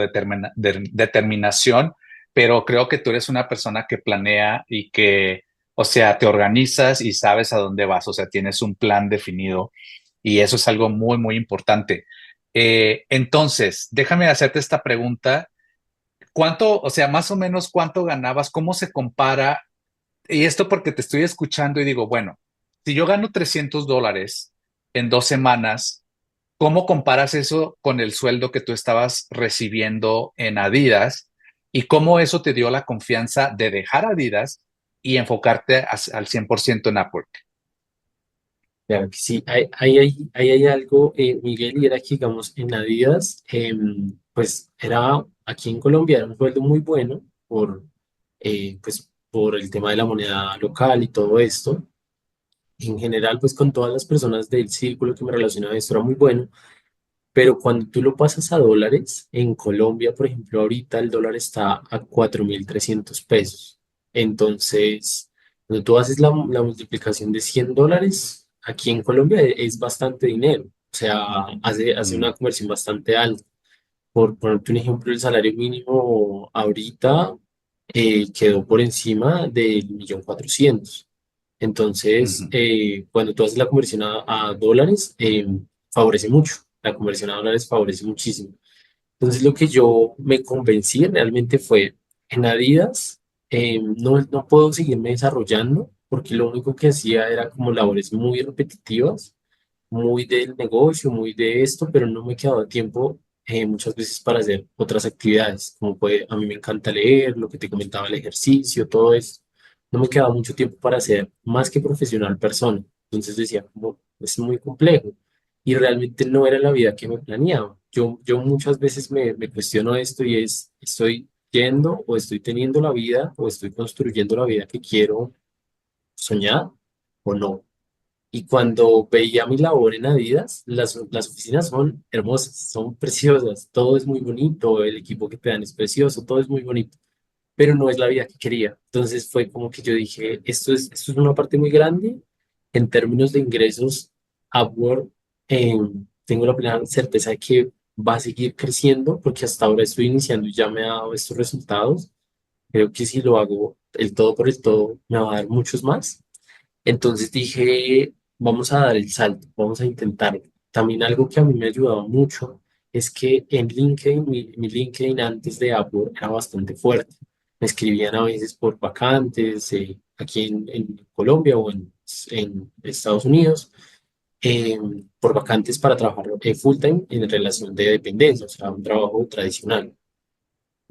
determinación, pero creo que tú eres una persona que planea y que, o sea, te organizas y sabes a dónde vas, o sea, tienes un plan definido y eso es algo muy, muy importante. Entonces, déjame hacerte esta pregunta. ¿Cuánto, o sea, más o menos cuánto ganabas? ¿Cómo se compara? Y esto porque te estoy escuchando y digo, bueno, si yo gano $300 en 2 semanas, ¿cómo comparas eso con el sueldo que tú estabas recibiendo en Adidas? ¿Y cómo eso te dio la confianza de dejar Adidas y enfocarte al 100% en Upwork? Claro que sí, hay algo, Miguel, y era que, digamos, en Adidas, pues era, aquí en Colombia era un sueldo muy bueno pues, por el tema de la moneda local y todo esto. En general, pues con todas las personas del círculo que me relacionaba, esto era muy bueno, pero cuando tú lo pasas a dólares, en Colombia, por ejemplo, ahorita el dólar está a 4.300 pesos. Entonces, cuando tú haces la multiplicación de $100, aquí en Colombia es bastante dinero. O sea, hace una Mm, conversión bastante alta. Por ponerte un ejemplo, el salario mínimo ahorita quedó por encima del 1.400.000. Entonces, ujú, cuando tú haces la conversión a dólares, favorece mucho. La conversión a dólares favorece muchísimo. Entonces, lo que yo me convencí realmente fue en Adidas, no puedo seguirme desarrollando porque lo único que hacía era como labores muy repetitivas, muy del negocio, muy de esto, pero no me quedaba tiempo muchas veces para hacer otras actividades, como puede, a mí me encanta leer, lo que te comentaba, el ejercicio, todo eso. No me quedaba mucho tiempo para ser más que profesional persona. Entonces decía, como, es muy complejo y realmente no era la vida que me planeaba. Yo muchas veces me cuestiono esto y es, ¿estoy yendo o estoy teniendo la vida o estoy construyendo la vida que quiero soñar o no? Y cuando veía mi labor en Adidas, las oficinas son hermosas, son preciosas, todo es muy bonito, el equipo que te dan es precioso, todo es muy bonito, pero no es la vida que quería. Entonces fue como que yo dije, esto es una parte muy grande en términos de ingresos. Upwork, tengo la plena certeza de que va a seguir creciendo porque hasta ahora estoy iniciando y ya me ha dado estos resultados. Creo que si lo hago el todo por el todo, me va a dar muchos más. Entonces dije, vamos a dar el salto, vamos a intentarlo. También algo que a mí me ha ayudado mucho es que en LinkedIn, mi LinkedIn antes de Upwork era bastante fuerte. Me escribían a veces por vacantes aquí en Colombia o en Estados Unidos, eh, por vacantes para trabajar full time en relación de dependencia, o sea, un trabajo tradicional.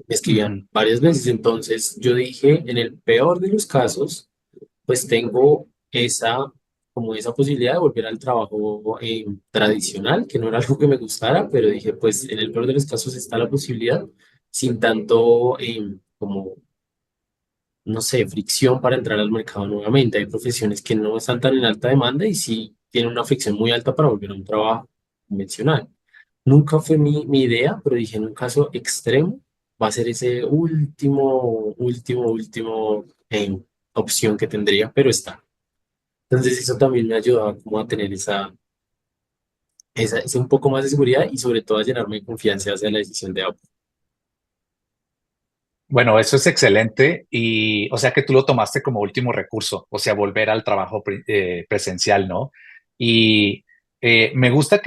Me escribían ujú. varias veces, entonces yo dije, en el peor de los casos, pues tengo como esa posibilidad de volver al trabajo tradicional, que no era algo que me gustara, pero dije, pues en el peor de los casos está la posibilidad, sin tanto como, no sé, fricción para entrar al mercado nuevamente. Hay profesiones que no están tan en alta demanda y sí tienen una fricción muy alta para volver a un trabajo convencional. Nunca fue mi idea, pero dije, en un caso extremo, va a ser ese último opción que tendría, pero está. Entonces eso también me ayudaba como a tener ese un poco más de seguridad y sobre todo a llenarme de confianza hacia la decisión de Apple. Bueno, eso es excelente y, o sea, que tú lo tomaste como último recurso, o sea, volver al trabajo presencial, ¿no? Y me gusta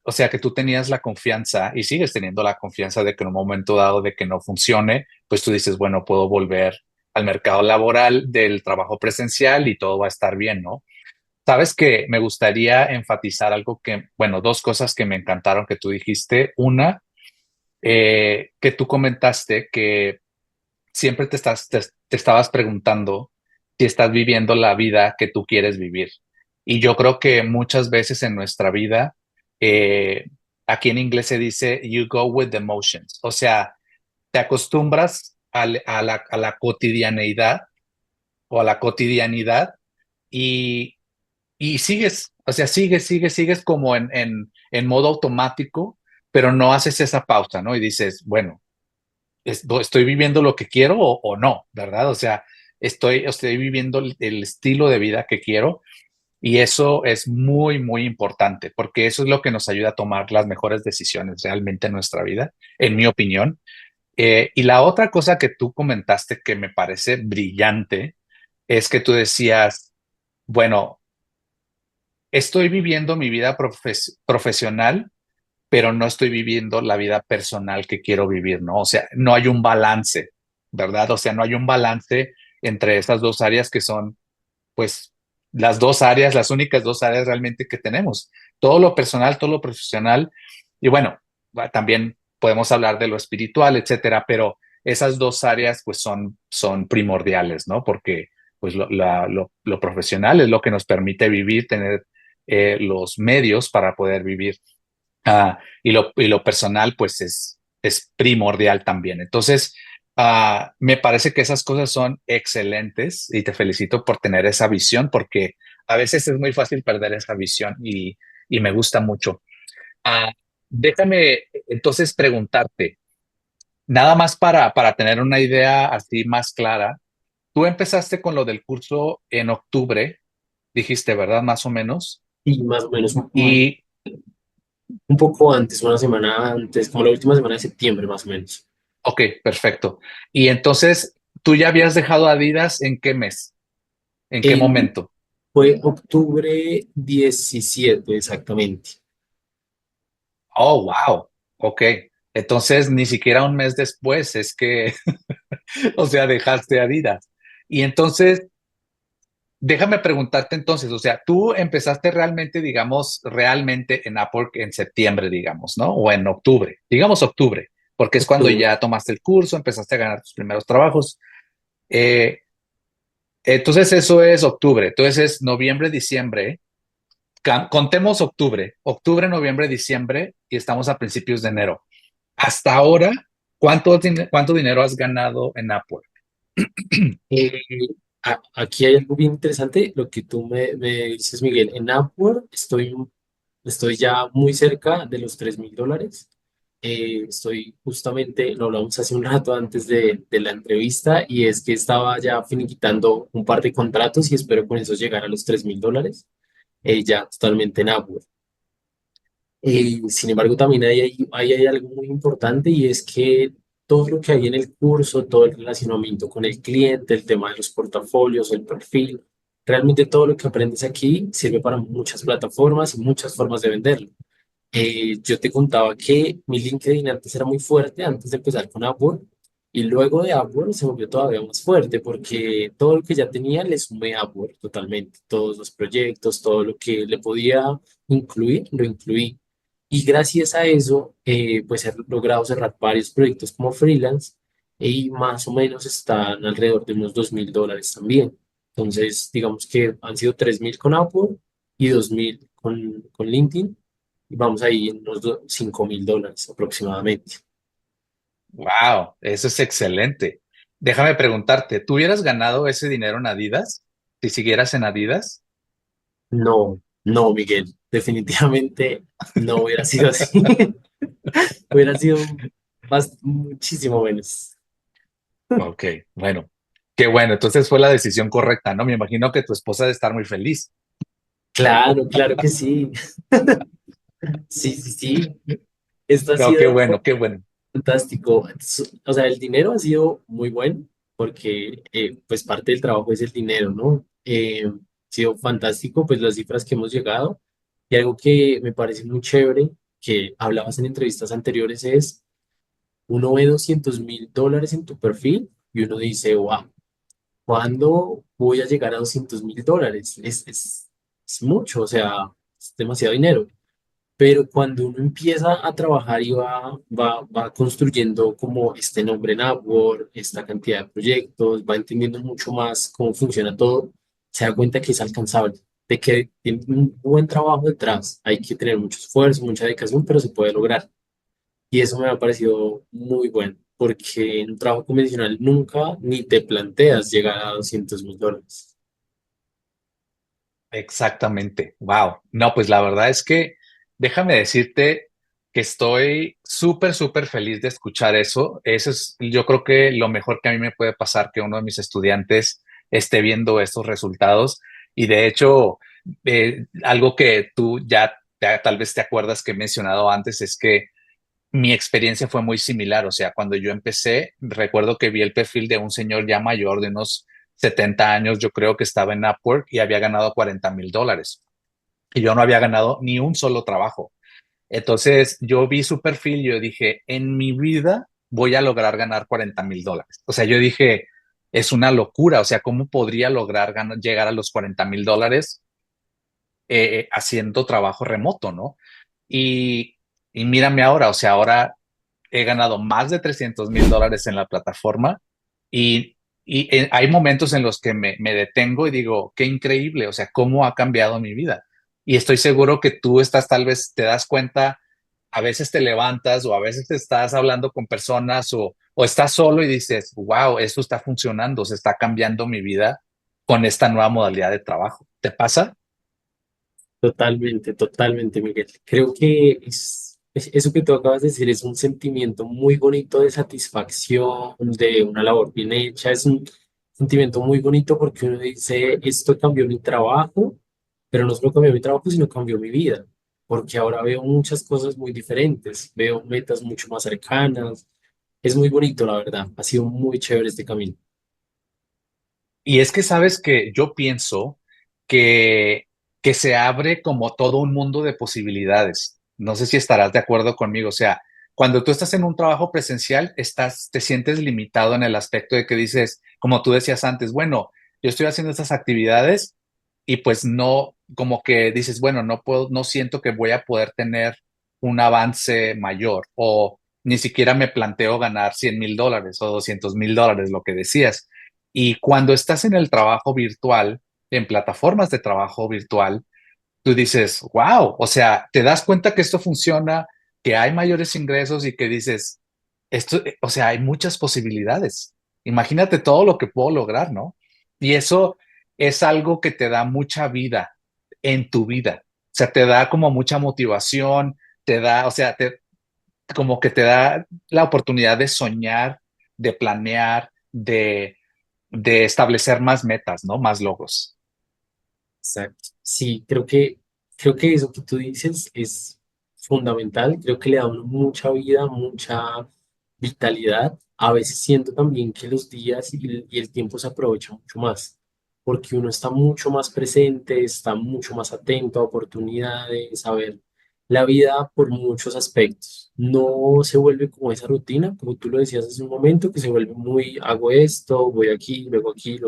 o sea, que tú tenías la confianza y sigues teniendo la confianza de que en un momento dado de que no funcione, pues tú dices, bueno, puedo volver al mercado laboral del trabajo presencial y todo va a estar bien, ¿no? Sabes que me gustaría enfatizar algo que, bueno, dos cosas que me encantaron que tú dijiste. Una, que tú comentaste que siempre te estabas preguntando si estás viviendo la vida que tú quieres vivir. Y yo creo que muchas veces en nuestra vida, eh, aquí en inglés se dice, you go with the motions. O sea, te acostumbras a la cotidianeidad o a la cotidianidad y, y sigues, o sea, sigues como en modo automático, pero no haces esa pausa, ¿no? Y dices, bueno, estoy viviendo lo que quiero o no, ¿verdad? O sea, estoy viviendo el estilo de vida que quiero y eso es muy, muy importante porque eso es lo que nos ayuda a tomar las mejores decisiones realmente en nuestra vida, en mi opinión. Y la otra cosa que tú comentaste que me parece brillante es que tú decías, bueno, estoy viviendo mi vida profesional, pero no estoy viviendo la vida personal que quiero vivir, ¿no? O sea, no hay un balance, ¿verdad? O sea, no hay un balance entre esas dos áreas que son, pues, las dos áreas, las únicas dos áreas realmente que tenemos. Todo lo personal, todo lo profesional. Y bueno, también podemos hablar de lo espiritual, etcétera, pero esas dos áreas, pues, son primordiales, ¿no? Porque, pues, lo profesional es lo que nos permite vivir, tener los medios para poder vivir. Y lo personal, pues es primordial también. Entonces, me parece que esas cosas son excelentes y te felicito por tener esa visión, porque a veces es muy fácil perder esa visión y me gusta mucho. Ah, déjame entonces preguntarte, nada más para tener una idea así más clara, tú empezaste con lo del curso en octubre, dijiste, ¿verdad? Más o menos. Y más o menos Y, un poco antes, una semana antes, como la última semana de septiembre, más o menos. ok, perfecto. Y entonces, ¿tú ya habías dejado Adidas en qué mes? ¿En qué En, momento? Fue octubre 17 exactamente. Oh, wow. Ok. Entonces, ni siquiera un mes después es que, o sea, dejaste Adidas. Y entonces, déjame preguntarte entonces, o sea, tú empezaste realmente, digamos, realmente en Upwork en septiembre, digamos, ¿no? O en octubre, digamos octubre, porque es cuando Octubre. ya tomaste el curso, empezaste a ganar tus primeros trabajos. Eh, entonces, eso es octubre. Entonces, es noviembre, diciembre. Contemos octubre, octubre, noviembre, diciembre y estamos a principios de enero. Hasta ahora, ¿cuánto dinero has ganado en Upwork? Eh, Aquí hay algo bien interesante, lo que tú me dices, Miguel. En Upwork estoy ya muy cerca de los $3.000. Estoy justamente, lo hablamos hace un rato antes de la entrevista, y es que estaba ya finiquitando un par de contratos y espero con eso llegar a los $3.000, ya totalmente en Upwork. Sin embargo, también hay algo muy importante, y es que todo lo que hay en el curso, todo el relacionamiento con el cliente, el tema de los portafolios, el perfil, realmente todo lo que aprendes aquí sirve para muchas plataformas y muchas formas de venderlo. Yo te contaba que mi LinkedIn antes era muy fuerte, antes de empezar con Upwork, y luego de Upwork se volvió todavía más fuerte porque todo lo que ya tenía le sumé a Upwork totalmente, todos los proyectos, todo lo que le podía incluir, lo incluí. Y gracias a eso, pues he logrado cerrar varios proyectos como freelance, y más o menos están alrededor de unos $2.000 también. Entonces, digamos que han sido 3.000 con Upwork y 2.000 con LinkedIn, y vamos ahí en unos $5.000 aproximadamente. Wow, eso es excelente. Déjame preguntarte, ¿tú hubieras ganado ese dinero en Adidas si siguieras en Adidas? No, no, Miguel, definitivamente no hubiera sido así. Hubiera sido muchísimo menos. Ok, bueno, qué bueno, entonces fue la decisión correcta, ¿no? Me imagino que tu esposa debe estar muy feliz. Claro, claro que sí. Sí, sí, sí. Esto ha No, qué sido bueno, qué bueno. fantástico. O sea, el dinero ha sido muy bueno porque pues parte del trabajo es el dinero, ¿no? Ha sido fantástico pues las cifras que hemos llegado, y algo que me parece muy chévere, que hablabas en entrevistas anteriores, es uno ve $200.000 en tu perfil y uno dice, wow, ¿cuándo voy a llegar a $200.000? Es mucho, o sea, es demasiado dinero. pero cuando uno empieza a trabajar y va construyendo como este nombre en Upwork, esta cantidad de proyectos, va entendiendo mucho más cómo funciona todo, se da cuenta que es alcanzable, de que tiene un buen trabajo detrás. Hay que tener mucho esfuerzo, mucha dedicación, pero se puede lograr. Y eso me ha parecido muy bueno, porque en un trabajo convencional nunca ni te planteas llegar a $200,000. Exactamente. Wow. No, pues la verdad es que déjame decirte que estoy súper, súper feliz de escuchar eso. Eso es, yo creo que lo mejor que a mí me puede pasar que uno de mis estudiantes esté viendo estos resultados. Y de hecho, algo que tú ya tal vez te acuerdas que he mencionado antes es que mi experiencia fue muy similar. O sea, cuando yo empecé, recuerdo que vi el perfil de un señor ya mayor, de unos 70 años, yo creo que estaba en Upwork y había ganado $40,000. Y yo no había ganado ni un solo trabajo. Entonces yo vi su perfil y yo dije, en mi vida voy a lograr ganar $40,000. O sea, yo dije, es una locura. O sea, ¿cómo podría lograr llegar a los $40,000 haciendo trabajo remoto, ¿no? Y, y mírame ahora, o sea, ahora he ganado más de $300,000 en la plataforma y, hay momentos en los que me detengo y digo, qué increíble, o sea, cómo ha cambiado mi vida. Y estoy seguro que tú estás, tal vez te das cuenta, a veces te levantas o a veces te estás hablando con personas o estás solo y dices, wow, esto está funcionando, se está cambiando mi vida con esta nueva modalidad de trabajo. ¿Te pasa? Totalmente, totalmente, Miguel. Creo que eso que tú acabas de decir es un sentimiento muy bonito de satisfacción, de una labor bien hecha. Es un sentimiento muy bonito porque uno dice, esto cambió mi trabajo, pero no solo cambió mi trabajo, sino cambió mi vida, porque ahora veo muchas cosas muy diferentes, veo metas mucho más cercanas. Es muy bonito, la verdad. Ha sido muy chévere este camino. Y es que sabes que yo pienso que, que se abre como todo un mundo de posibilidades. No sé si estarás de acuerdo conmigo. O sea, cuando tú estás en un trabajo presencial, te sientes limitado en el aspecto de que dices, como tú decías antes, bueno, yo estoy haciendo estas actividades y pues no, como que dices, bueno, no puedo, no siento que voy a poder tener un avance mayor o ni siquiera me planteo ganar $100,000 o $200,000, lo que decías. Y cuando estás en el trabajo virtual, en plataformas de trabajo virtual, tú dices, wow, o sea, te das cuenta que esto funciona, que hay mayores ingresos y que dices, esto, o sea, hay muchas posibilidades. Imagínate todo lo que puedo lograr, ¿no? Y eso es algo que te da mucha vida en tu vida. O sea, te da como mucha motivación, te da, o sea, como que te da la oportunidad de soñar, de planear, de establecer más metas, ¿no? Más logros. Exacto. Sí, creo que eso que tú dices es fundamental. Creo que le da a uno mucha vida, mucha vitalidad. A veces siento también que los días y el tiempo se aprovecha mucho más, porque uno está mucho más presente, está mucho más atento a oportunidades, a ver la vida por muchos aspectos. No se vuelve como esa rutina, como tú lo decías hace un momento, que se vuelve muy, hago esto, voy aquí, luego aquí.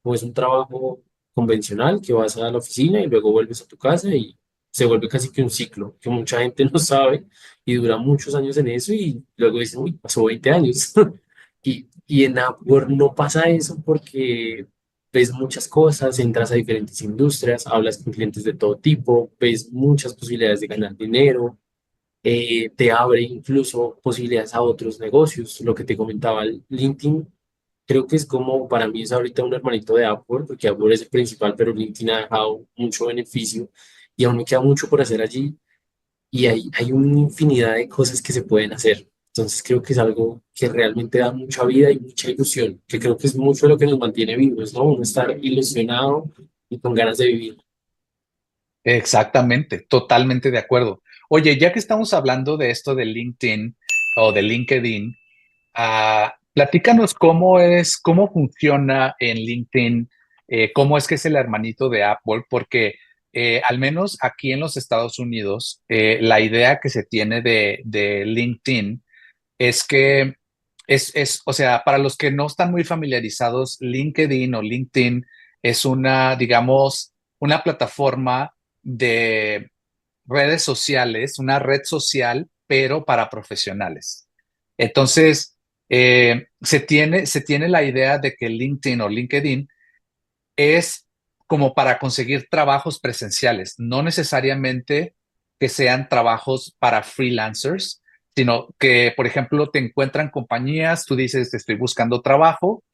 Como es un trabajo convencional que vas a la oficina y luego vuelves a tu casa y se vuelve casi que un ciclo que mucha gente no sabe y dura muchos años en eso y luego dicen, uy, pasó 20 años. Y en Upwork no pasa eso porque ves muchas cosas, entras a diferentes industrias, hablas con clientes de todo tipo, ves muchas posibilidades de ganar dinero, te abre incluso posibilidades a otros negocios. Lo que te comentaba, el LinkedIn creo que es como, para mí es ahorita un hermanito de Upwork, porque Upwork es el principal, pero LinkedIn ha dejado mucho beneficio y aún me queda mucho por hacer allí y hay una infinidad de cosas que se pueden hacer. Entonces creo que es algo que realmente da mucha vida y mucha ilusión, que creo que es mucho lo que nos mantiene vivos, ¿no? Uno estar ilusionado y con ganas de vivir. Exactamente, totalmente de acuerdo. Oye, ya que estamos hablando de esto de LinkedIn o de LinkedIn, platícanos cómo es, cómo funciona en LinkedIn, cómo es que es el hermanito de Apple, porque al menos aquí en los Estados Unidos, la idea que se tiene de LinkedIn es que o sea, para los que no están muy familiarizados, LinkedIn o LinkedIn es una, digamos, una plataforma de redes sociales, una red social, pero para profesionales. Entonces, se tiene la idea de que LinkedIn o LinkedIn es como para conseguir trabajos presenciales, no necesariamente que sean trabajos para freelancers, sino que, por ejemplo, te encuentran compañías, tú dices, estoy buscando trabajo,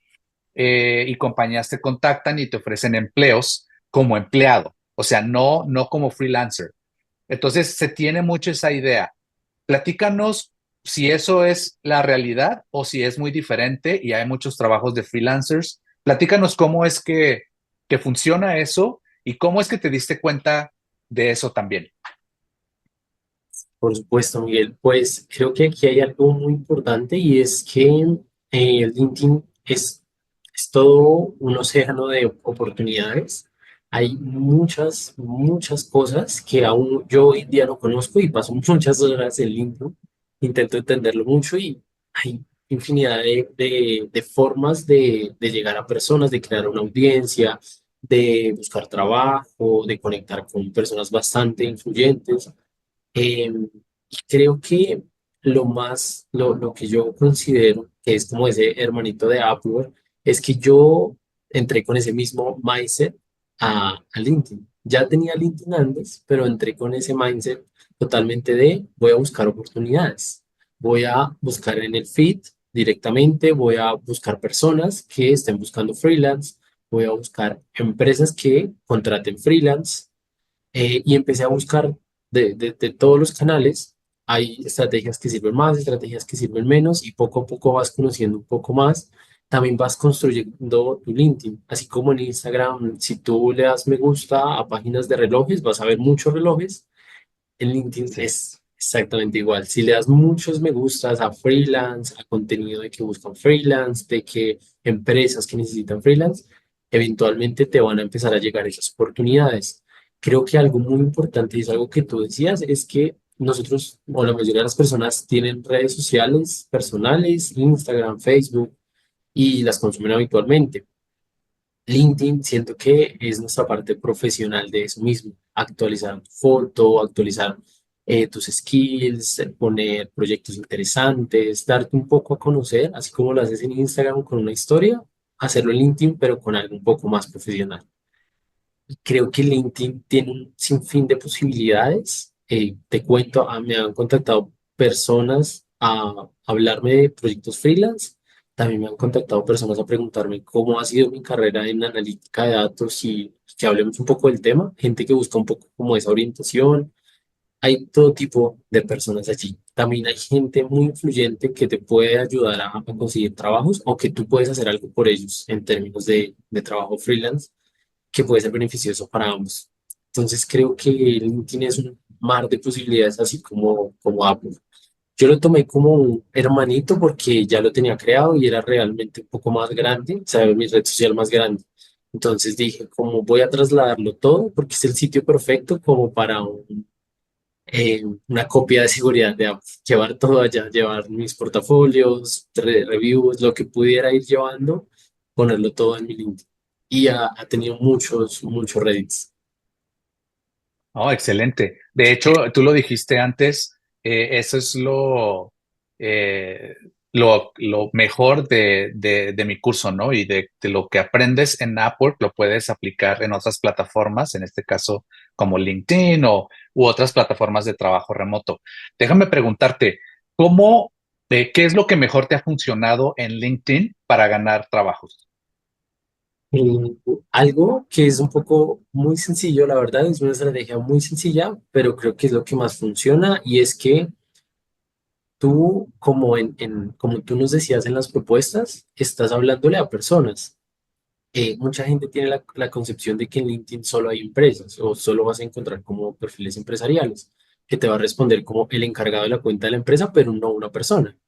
y compañías te contactan y te ofrecen empleos como empleado, o sea, no como freelancer. Entonces, se tiene mucho esa idea. Platícanos si eso es la realidad o si es muy diferente y hay muchos trabajos de freelancers. Platícanos cómo es que funciona eso y cómo es que te diste cuenta de eso también. Por supuesto, Miguel. Pues creo que aquí hay algo muy importante y es que LinkedIn es todo un océano de oportunidades. Hay muchas, muchas cosas que aún yo hoy en día no conozco y paso muchas horas en LinkedIn. Intento entenderlo mucho y hay infinidad de formas de llegar a personas, de crear una audiencia, de buscar trabajo, de conectar con personas bastante influyentes. Y creo que lo que yo considero que es como ese hermanito de Upwork, es que yo entré con ese mismo mindset a LinkedIn. Ya tenía LinkedIn antes, pero entré con ese mindset totalmente de voy a buscar oportunidades. Voy a buscar en el feed directamente, voy a buscar personas que estén buscando freelance, voy a buscar empresas que contraten freelance y empecé a buscar de todos los canales. Hay estrategias que sirven más, estrategias que sirven menos y poco a poco vas conociendo un poco más. También vas construyendo tu LinkedIn, así como en Instagram, si tú le das me gusta a páginas de relojes, vas a ver muchos relojes. En LinkedIn Sí. es exactamente igual. Si le das muchos me gustas a freelance, a contenido de que buscan freelance, de que empresas que necesitan freelance, eventualmente te van a empezar a llegar esas oportunidades. Creo que algo muy importante y es algo que tú decías, es que nosotros, o la mayoría de las personas, tienen redes sociales personales, Instagram, Facebook, y las consumen habitualmente. LinkedIn siento que es nuestra parte profesional de eso mismo, actualizar tu foto, actualizar tus skills, poner proyectos interesantes, darte un poco a conocer, así como lo haces en Instagram con una historia, hacerlo en LinkedIn, pero con algo un poco más profesional. Y creo que LinkedIn tiene un sinfín de posibilidades. Te cuento, me han contactado personas a hablarme de proyectos freelance. También me han contactado personas a preguntarme cómo ha sido mi carrera en analítica de datos y que hablemos un poco del tema. Gente que busca un poco como esa orientación. Hay todo tipo de personas allí. También hay gente muy influyente que te puede ayudar a conseguir trabajos o que tú puedes hacer algo por ellos en términos de trabajo freelance que puede ser beneficioso para ambos. Entonces creo que LinkedIn es un mar de posibilidades, así como Apple. Yo lo tomé como un hermanito porque ya lo tenía creado y era realmente un poco más grande, o sea, mi red social más grande. Entonces dije, como voy a trasladarlo todo, porque es el sitio perfecto como para una copia de seguridad de Apple. Llevar todo allá, llevar mis portafolios, reviews, lo que pudiera ir llevando, ponerlo todo en mi LinkedIn. Y ha tenido muchos Reddits. Oh, excelente. De hecho, tú lo dijiste antes, eso es eh, lo mejor de mi curso, ¿no? Y de lo que aprendes en Upwork lo puedes aplicar en otras plataformas, en este caso como LinkedIn u otras plataformas de trabajo remoto. Déjame preguntarte, ¿qué es lo que mejor te ha funcionado en LinkedIn para ganar trabajos? Mm, Algo que es un poco muy sencillo, la verdad, es una estrategia muy sencilla, pero creo que es lo que más funciona y es que tú, como tú nos decías en las propuestas, estás hablándole a personas. Mucha gente tiene la concepción de que en LinkedIn solo hay empresas o solo vas a encontrar como perfiles empresariales, que te va a responder como el encargado de la cuenta de la empresa, pero no una persona.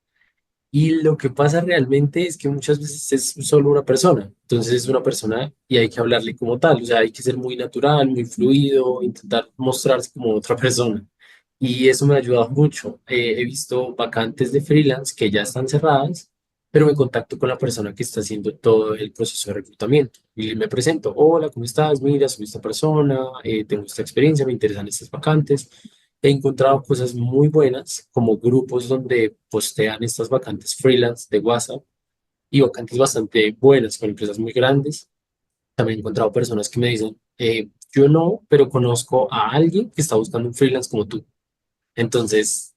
Y lo que pasa realmente es que muchas veces es solo una persona. Entonces es una persona y hay que hablarle como tal. O sea, hay que ser muy natural, muy fluido, intentar mostrarse como otra persona. Y eso me ha ayudado mucho. He visto vacantes de freelance que ya están cerradas, pero me contacto con la persona que está haciendo todo el proceso de reclutamiento y me presento, hola, ¿cómo estás? Mira, soy esta persona, tengo esta experiencia, me interesan estas vacantes. He encontrado cosas muy buenas, como grupos donde postean estas vacantes freelance de WhatsApp y vacantes bastante buenas con empresas muy grandes. También he encontrado personas que me dicen, yo no, pero conozco a alguien que está buscando un freelance como tú. Entonces,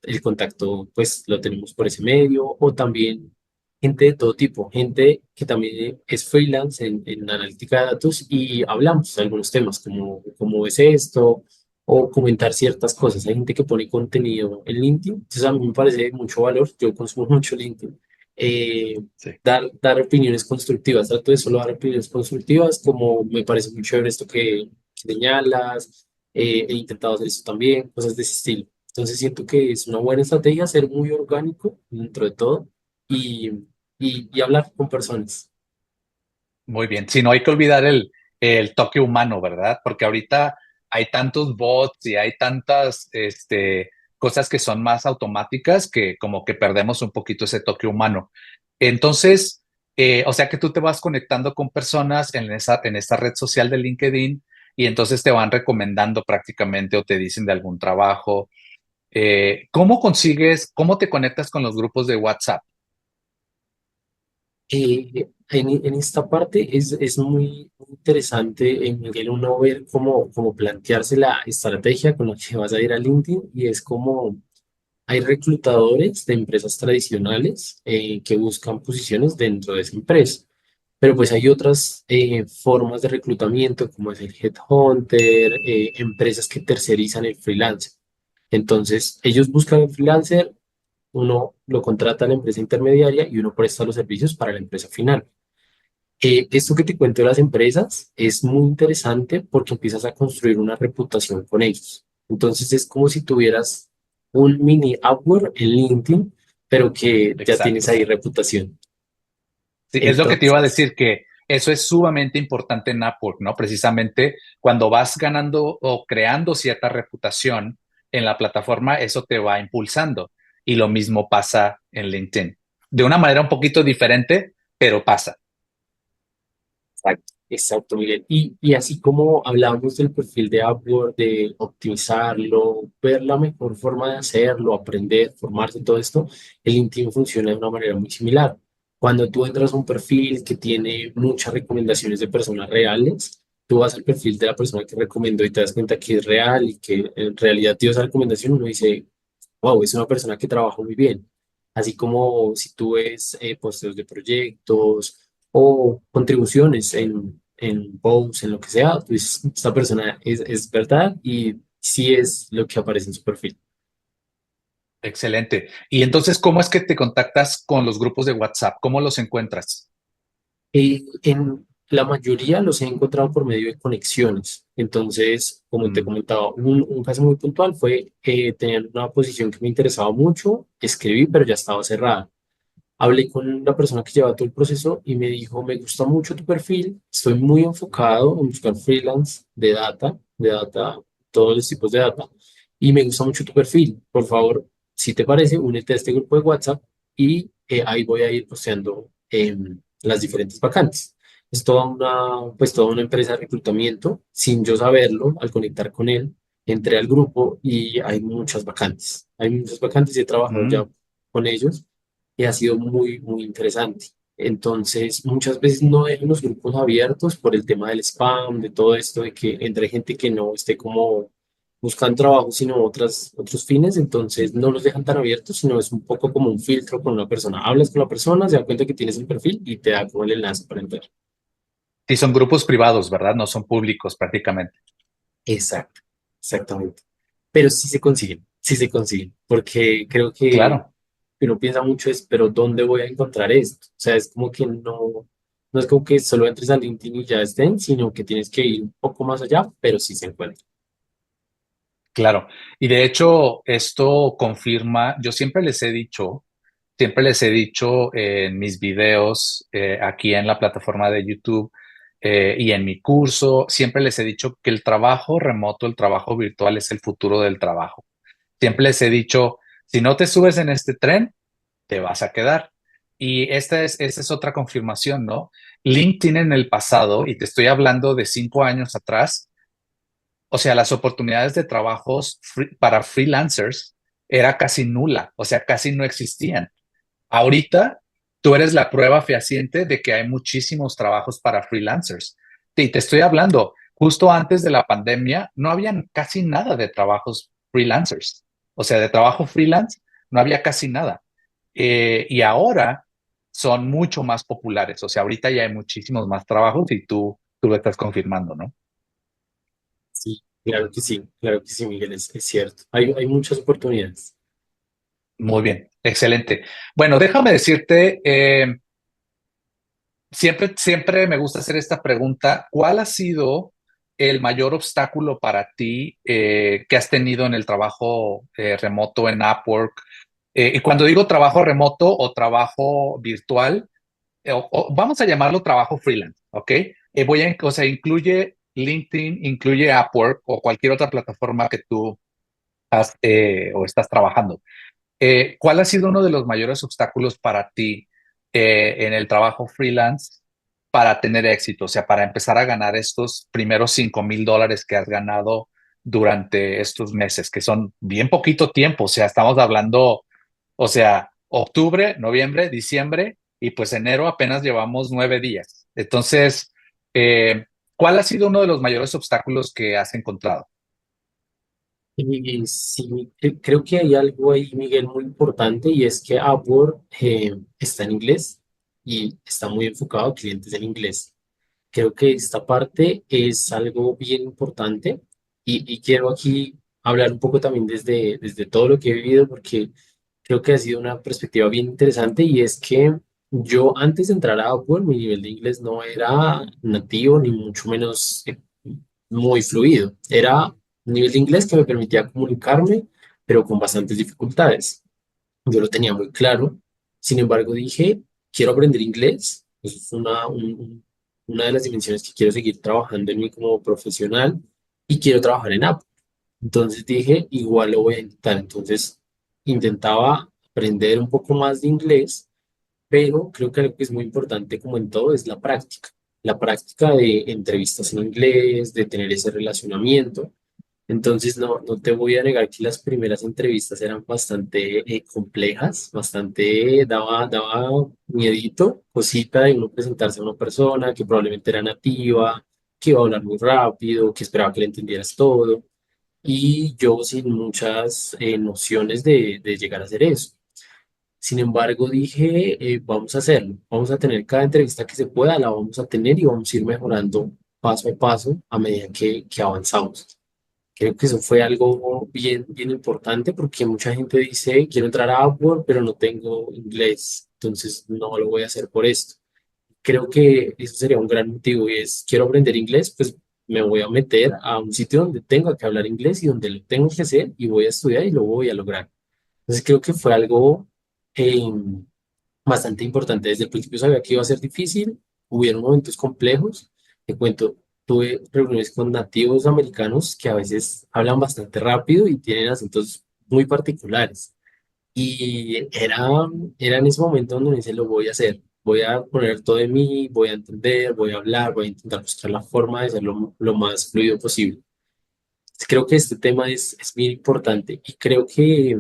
el contacto, pues lo tenemos por ese medio, o también gente de todo tipo, gente que también es freelance en analítica de datos y hablamos de algunos temas, como cómo es esto, o comentar ciertas cosas. Hay gente que pone contenido en LinkedIn, entonces a mí me parece de mucho valor, yo consumo mucho LinkedIn. eh, Sí. dar opiniones constructivas, trato de solo dar opiniones constructivas, como me parece muy chévere esto que señalas, he intentado hacer eso también, cosas de ese estilo. Entonces siento que es una buena estrategia ser muy orgánico dentro de todo y, y hablar con personas. Muy bien. Sí, no hay que olvidar el toque humano, ¿verdad? Porque ahorita hay tantos bots y hay tantas cosas que son más automáticas que como que perdemos un poquito ese toque humano. Entonces, o sea que tú te vas conectando con personas en esta red social de LinkedIn y entonces te van recomendando prácticamente o te dicen de algún trabajo. Cómo te conectas con los grupos de WhatsApp? En esta parte es muy interesante, Miguel, uno ver cómo plantearse la estrategia con la que vas a ir a LinkedIn y es como hay reclutadores de empresas tradicionales que buscan posiciones dentro de esa empresa. Pero pues hay otras formas de reclutamiento, como es el headhunter, empresas que tercerizan el freelancer. Entonces, ellos buscan el freelancer, uno lo contrata a la empresa intermediaria y uno presta los servicios para la empresa final. Esto que te cuento de las empresas es muy interesante porque empiezas a construir una reputación con ellos. Entonces, es como si tuvieras un mini Upwork en LinkedIn, pero que ya tienes Exacto. ahí reputación. Sí, es lo que te iba a Entonces, decir, que eso es sumamente importante en Upwork, ¿no? Precisamente cuando vas ganando o creando cierta reputación en la plataforma, eso te va impulsando. Y lo mismo pasa en LinkedIn. De una manera un poquito diferente, pero pasa. exacto, exacto, Miguel. Y así como hablábamos del perfil de Upwork, de optimizarlo, ver la mejor forma de hacerlo, aprender, formarse, todo esto, el LinkedIn funciona de una manera muy similar. Cuando tú entras a un perfil que tiene muchas recomendaciones de personas reales, tú vas al perfil de la persona que recomendó y te das cuenta que es real y que en realidad dio esa recomendación, uno dice, wow, es una persona que trabaja muy bien. Así como si tú ves posteos de proyectos o contribuciones en posts, en lo que sea, tú dices, esta persona es verdad y sí es lo que aparece en su perfil. Excelente. Y entonces, ¿cómo es que te contactas con los grupos de WhatsApp? ¿Cómo los encuentras? En la mayoría los he encontrado por medio de conexiones. Entonces, como te Mm, comentaba, un caso muy puntual fue que tenían una posición que me interesaba mucho, escribí, pero ya estaba cerrada. Hablé con la persona que lleva todo el proceso y me dijo, me gusta mucho tu perfil, estoy muy enfocado en buscar freelance de data, todos los tipos de data, y me gusta mucho tu perfil. Por favor, si te parece, únete a este grupo de WhatsApp y ahí voy a ir posteando las diferentes vacantes. Es toda una empresa de reclutamiento, sin yo saberlo, al conectar con él, entré al grupo y hay muchas vacantes. Hay muchas vacantes y he trabajado ya mm. con ellos y ha sido muy, muy interesante. Entonces, muchas veces no dejan los grupos abiertos por el tema del spam, de todo esto, de que entre gente que no esté como buscando trabajo, sino otros fines, entonces no los dejan tan abiertos, sino es un poco como un filtro con una persona. Hablas con la persona, se da cuenta que tienes el perfil y te da como el enlace para entrar. Sí, son grupos privados, ¿verdad? No son públicos prácticamente. Exacto, exactamente. Pero sí se consiguen, porque creo que Claro. uno piensa mucho es, pero ¿dónde voy a encontrar esto? O sea, es como que no es como que solo entres a LinkedIn y ya estén, sino que tienes que ir un poco más allá, pero sí se encuentra. Claro, y de hecho esto confirma, yo siempre les he dicho en mis videos aquí en la plataforma de YouTube y en mi curso, siempre les he dicho que el trabajo remoto, el trabajo virtual es el futuro del trabajo. Siempre les he dicho, si no te subes en este tren, te vas a quedar. Y esta es otra confirmación, ¿no? LinkedIn en el pasado, y te estoy hablando de 5 años atrás, o sea, las oportunidades de trabajos para freelancers era casi nula, o sea, casi no existían. Ahorita tú eres la prueba fehaciente de que hay muchísimos trabajos para freelancers. Y te estoy hablando, justo antes de la pandemia no habían casi nada de trabajos freelancers. O sea, de trabajo freelance no había casi nada. Y ahora son mucho más populares. O sea, ahorita ya hay muchísimos más trabajos y tú lo estás confirmando, ¿no? Sí, claro que sí, Miguel, es cierto. Hay muchas oportunidades. Muy bien, excelente. Bueno, déjame decirte, siempre me gusta hacer esta pregunta. ¿Cuál ha sido el mayor obstáculo para ti que has tenido en el trabajo remoto en Upwork? Y cuando digo trabajo remoto o trabajo virtual, o vamos a llamarlo trabajo freelance, ¿ok? O sea, incluye LinkedIn, incluye Upwork o cualquier otra plataforma que tú has o estás trabajando. ¿Cuál ha sido uno de los mayores obstáculos para ti en el trabajo freelance para tener éxito? O sea, para empezar a ganar estos primeros $5,000 que has ganado durante estos meses, que son bien poquito tiempo. O sea, estamos hablando, o sea, octubre, noviembre, diciembre y pues enero apenas llevamos 9 días. Entonces, ¿cuál ha sido uno de los mayores obstáculos que has encontrado? Y sí, creo que hay algo ahí, Miguel, muy importante y es que Upwork está en inglés y está muy enfocado a clientes en inglés. Creo que esta parte es algo bien importante y quiero aquí hablar un poco también desde todo lo que he vivido porque creo que ha sido una perspectiva bien interesante y es que yo antes de entrar a Upwork mi nivel de inglés no era nativo ni mucho menos muy fluido. Era un nivel de inglés que me permitía comunicarme, pero con bastantes dificultades. Yo lo tenía muy claro. Sin embargo, dije, quiero aprender inglés. Eso es una de las dimensiones que quiero seguir trabajando en mí como profesional y quiero trabajar en Apple. Entonces dije, igual lo voy a intentar. Entonces intentaba aprender un poco más de inglés, pero creo que algo que es muy importante como en todo es la práctica. La práctica de entrevistas en inglés, de tener ese relacionamiento. Entonces, no te voy a negar que las primeras entrevistas eran bastante complejas, bastante, daba miedito, cosita de uno presentarse a una persona que probablemente era nativa, que iba a hablar muy rápido, que esperaba que le entendieras todo, y yo sin muchas nociones de llegar a hacer eso. Sin embargo, dije, vamos a hacerlo, vamos a tener cada entrevista que se pueda, la vamos a tener y vamos a ir mejorando paso a paso a medida que avanzamos. Creo que eso fue algo bien importante porque mucha gente dice, quiero entrar a Upwork, pero no tengo inglés, entonces no lo voy a hacer por esto. Creo que eso sería un gran motivo y es, quiero aprender inglés, pues me voy a meter a un sitio donde tenga que hablar inglés y donde lo tengo que hacer y voy a estudiar y lo voy a lograr. Entonces creo que fue algo eh, bastante importante. Desde el principio sabía que iba a ser difícil, hubieron momentos complejos. Te cuento, tuve reuniones con nativos americanos que a veces hablan bastante rápido y tienen acentos muy particulares. Y era en ese momento donde me dice, lo voy a hacer. Voy a poner todo de mí, voy a entender, voy a hablar, voy a intentar buscar la forma de hacerlo lo más fluido posible. Creo que este tema es bien importante y creo que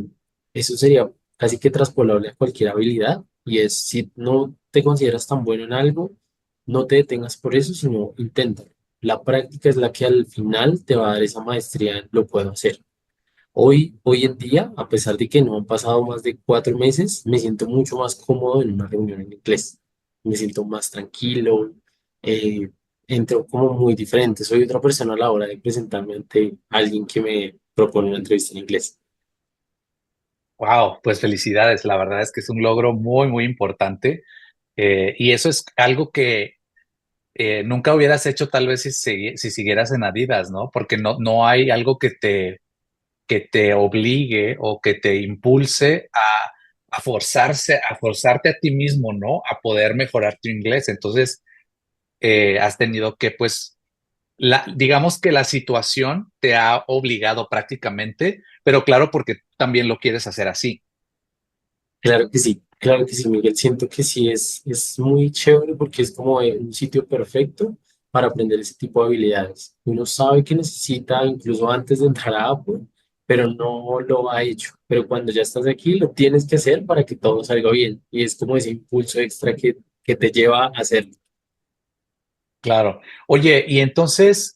eso sería casi que traspolable a cualquier habilidad y es si no te consideras tan bueno en algo, no te detengas por eso, sino inténtalo. La práctica es la que al final te va a dar esa maestría en lo puedo hacer. Hoy en día, a pesar de que no han pasado más de 4 meses, me siento mucho más cómodo en una reunión en inglés. Me siento más tranquilo, eh, entro como muy diferente. Soy otra persona a la hora de presentarme ante alguien que me propone una entrevista en inglés. Wow, pues felicidades. La verdad es que es un logro muy, muy importante. Y eso es algo que nunca hubieras hecho tal vez si siguieras en Adidas, ¿no? Porque no hay algo que te obligue o que te impulse a forzarte a ti mismo, ¿no? A poder mejorar tu inglés. Entonces, has tenido que, pues, digamos que la situación te ha obligado prácticamente, pero claro, porque tú también lo quieres hacer así. Claro que sí. Claro que sí, Miguel. Siento que sí es muy chévere porque es como un sitio perfecto para aprender ese tipo de habilidades. Uno sabe que necesita incluso antes de entrar a Apple, pero no lo ha hecho. Pero cuando ya estás aquí, lo tienes que hacer para que todo salga bien. Y es como ese impulso extra que te lleva a hacerlo. Claro. Oye, y entonces,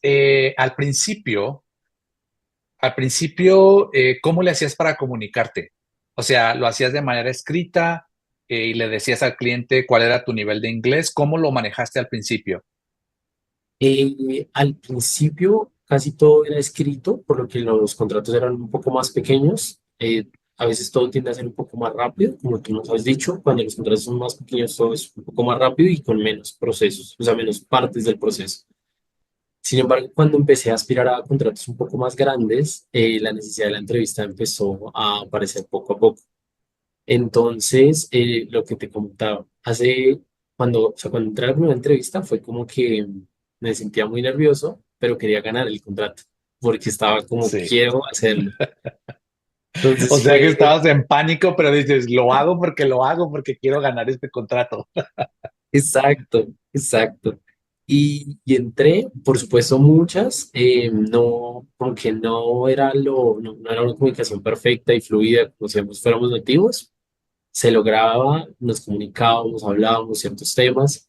¿cómo le hacías para comunicarte? O sea, ¿lo hacías de manera escrita y le decías al cliente cuál era tu nivel de inglés? ¿Cómo lo manejaste al principio? Al principio casi todo era escrito, por lo que los contratos eran un poco más pequeños. A veces todo tiende a ser un poco más rápido, como tú nos has dicho, cuando los contratos son más pequeños todo es un poco más rápido y con menos procesos, o sea, menos partes del proceso. Sin embargo, cuando empecé a aspirar a contratos un poco más grandes, la necesidad de la entrevista empezó a aparecer poco a poco. Entonces, lo que te comentaba, cuando entré a la primera entrevista fue como que me sentía muy nervioso, pero quería ganar el contrato, porque estaba como, Sí. quiero hacerlo. O Entonces sea que fue, estabas en pánico, pero dices, lo hago porque quiero ganar este contrato. exacto, exacto. Y entré, por supuesto, muchas, no, como que no era una comunicación perfecta y fluida como si ambos fuéramos nativos. Se lograba, nos comunicábamos, hablábamos ciertos temas,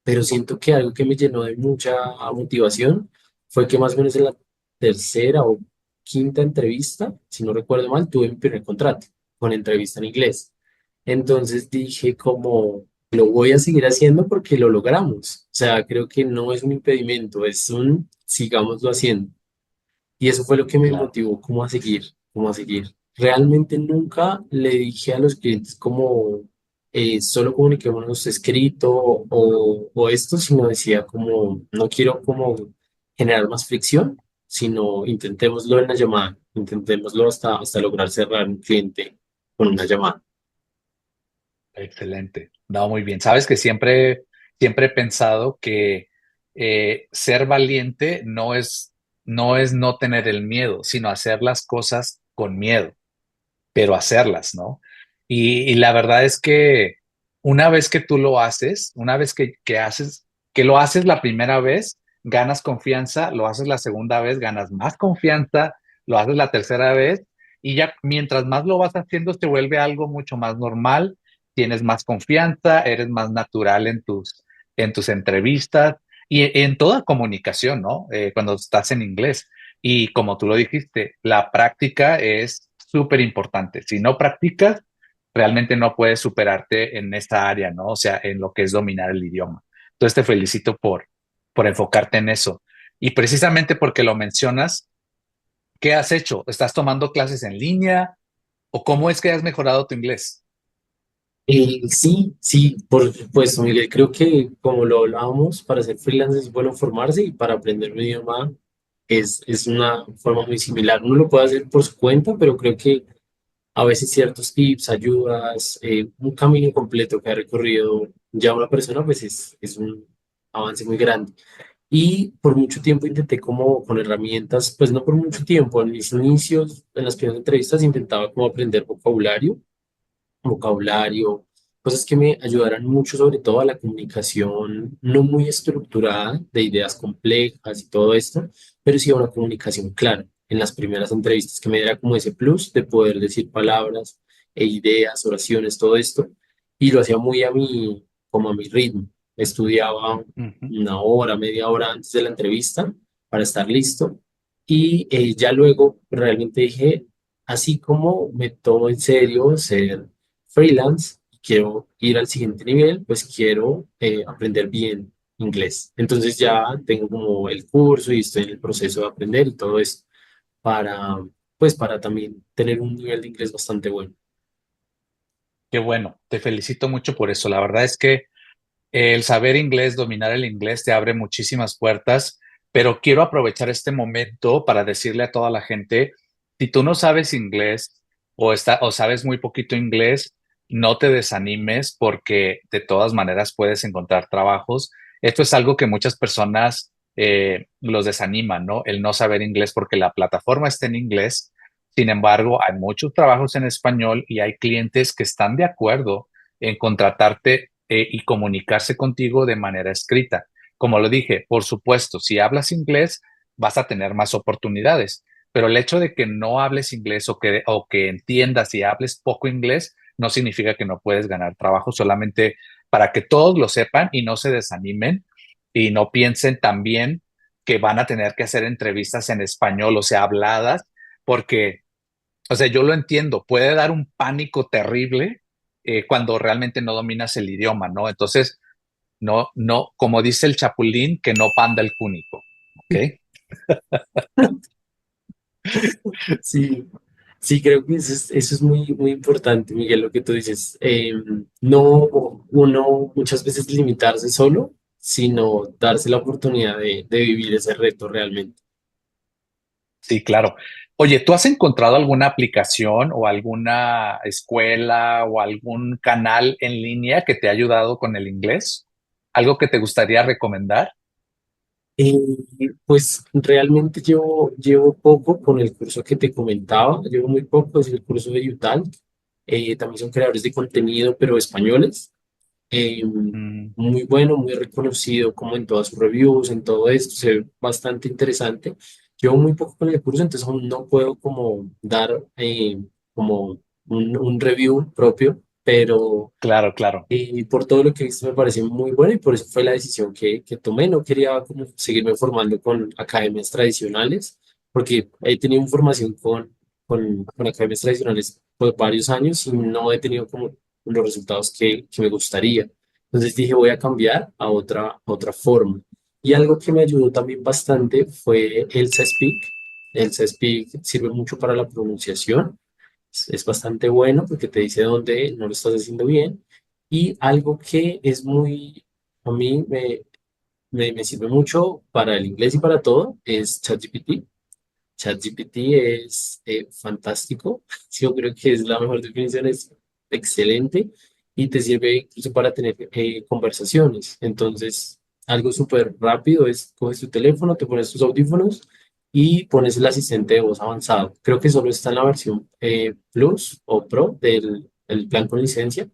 pero siento que algo que me llenó de mucha motivación fue que más o menos en la tercera o quinta entrevista, si no recuerdo mal, tuve mi primer contrato con entrevista en inglés. Entonces dije como, lo voy a seguir haciendo porque lo logramos. O sea, creo que no es un impedimento, es un sigámoslo haciendo. Y eso fue lo que me Claro. motivó como a seguir, como a seguir. Realmente nunca le dije a los clientes como solo comuniquémonos escrito o esto, sino decía como no quiero como generar más fricción, sino intentémoslo en la llamada, intentémoslo hasta lograr cerrar un cliente con una llamada. Excelente. No, muy bien. Sabes que siempre he pensado que ser valiente no es no tener el miedo, sino hacer las cosas con miedo, pero hacerlas, ¿no? Y la verdad es que una vez que tú lo haces, una vez que lo haces la primera vez, ganas confianza, lo haces la segunda vez, ganas más confianza, lo haces la tercera vez, y ya mientras más lo vas haciendo, se vuelve algo mucho más normal, tienes más confianza, eres más natural en tus entrevistas y en toda comunicación, ¿no? Cuando estás en inglés. Y como tú lo dijiste, la práctica es súper importante. Si no practicas, realmente no puedes superarte en esta área, ¿no? O sea, en lo que es dominar el idioma. Entonces te felicito por enfocarte en eso. Y precisamente porque lo mencionas, ¿qué has hecho? ¿Estás tomando clases en línea? ¿O cómo es que has mejorado tu inglés? Sí, sí, por supuesto, Miguel. Creo que como lo hablábamos, para ser freelance es bueno formarse y para aprender un idioma es una forma muy similar. Uno lo puede hacer por su cuenta, pero creo que a veces ciertos tips, ayudas, un camino completo que ha recorrido ya una persona, pues es un avance muy grande. Y por mucho tiempo intenté como con herramientas, pues no por mucho tiempo, en mis inicios, en las primeras entrevistas intentaba como aprender vocabulario, cosas que me ayudaran mucho, sobre todo a la comunicación no muy estructurada de ideas complejas y todo esto, pero sí a una comunicación clara en las primeras entrevistas, que me diera como ese plus de poder decir palabras e ideas, oraciones, todo esto, y lo hacía muy como a mi ritmo. Estudiaba Ujú. una hora, media hora antes de la entrevista para estar listo. Y ya luego realmente dije, así como me tomo en serio ser freelance y quiero ir al siguiente nivel, pues quiero aprender bien inglés. Entonces ya tengo como el curso y estoy en el proceso de aprender y todo esto para, pues para también tener un nivel de inglés bastante bueno. Qué bueno, te felicito mucho por eso. La verdad es que el saber inglés, dominar el inglés te abre muchísimas puertas, pero quiero aprovechar este momento para decirle a toda la gente, si tú no sabes inglés o sabes muy poquito inglés, no te desanimes porque de todas maneras puedes encontrar trabajos. Esto es algo que muchas personas los desaniman, ¿no? El no saber inglés porque la plataforma está en inglés. Sin embargo, hay muchos trabajos en español y hay clientes que están de acuerdo en contratarte y comunicarse contigo de manera escrita. Como lo dije, por supuesto, si hablas inglés, vas a tener más oportunidades, pero el hecho de que no hables inglés o que entiendas y hables poco inglés no significa que no puedes ganar trabajo, solamente para que todos lo sepan y no se desanimen y no piensen también que van a tener que hacer entrevistas en español, o sea, habladas, porque, o sea, yo lo entiendo, puede dar un pánico terrible cuando realmente no dominas el idioma, ¿no? Entonces, no, como dice el Chapulín, que no panda el cúnico, ¿ok? Sí, sí, creo que eso es muy, muy importante, Miguel, lo que tú dices. No uno muchas veces limitarse solo, sino darse la oportunidad de vivir ese reto realmente. Sí, claro. Oye, ¿tú has encontrado alguna aplicación o alguna escuela o algún canal en línea que te ha ayudado con el inglés? ¿Algo que te gustaría recomendar? Eh, pues realmente llevo poco con el curso que te comentaba, llevo muy poco, es el curso de UTAL. También son creadores de contenido, pero españoles. eh, Mm, Muy bueno, muy reconocido como en todas sus reviews, en todo esto, se ve bastante interesante. Llevo muy poco con el curso, entonces aún no puedo como dar como un review propio, pero claro, claro. por todo lo que he visto me parece muy bueno y por eso fue la decisión que tomé. No quería como seguirme formando con academias tradicionales, porque he tenido formación con academias tradicionales por varios años y no he tenido como los resultados que me gustaría. Entonces dije, voy a cambiar a otra forma. Y algo que me ayudó también bastante fue Elsa Speak. Elsa Speak sirve mucho para la pronunciación. Es bastante bueno porque te dice dónde no lo estás haciendo bien. Y algo que es muy, a mí me sirve mucho para el inglés y para todo es ChatGPT. ChatGPT es fantástico. Yo creo que es la mejor definición, es excelente y te sirve incluso para tener conversaciones. Entonces, algo súper rápido es coges tu teléfono, te pones tus audífonos y pones el asistente de voz avanzado. Creo que solo está en la versión Plus o Pro del el plan con licencia.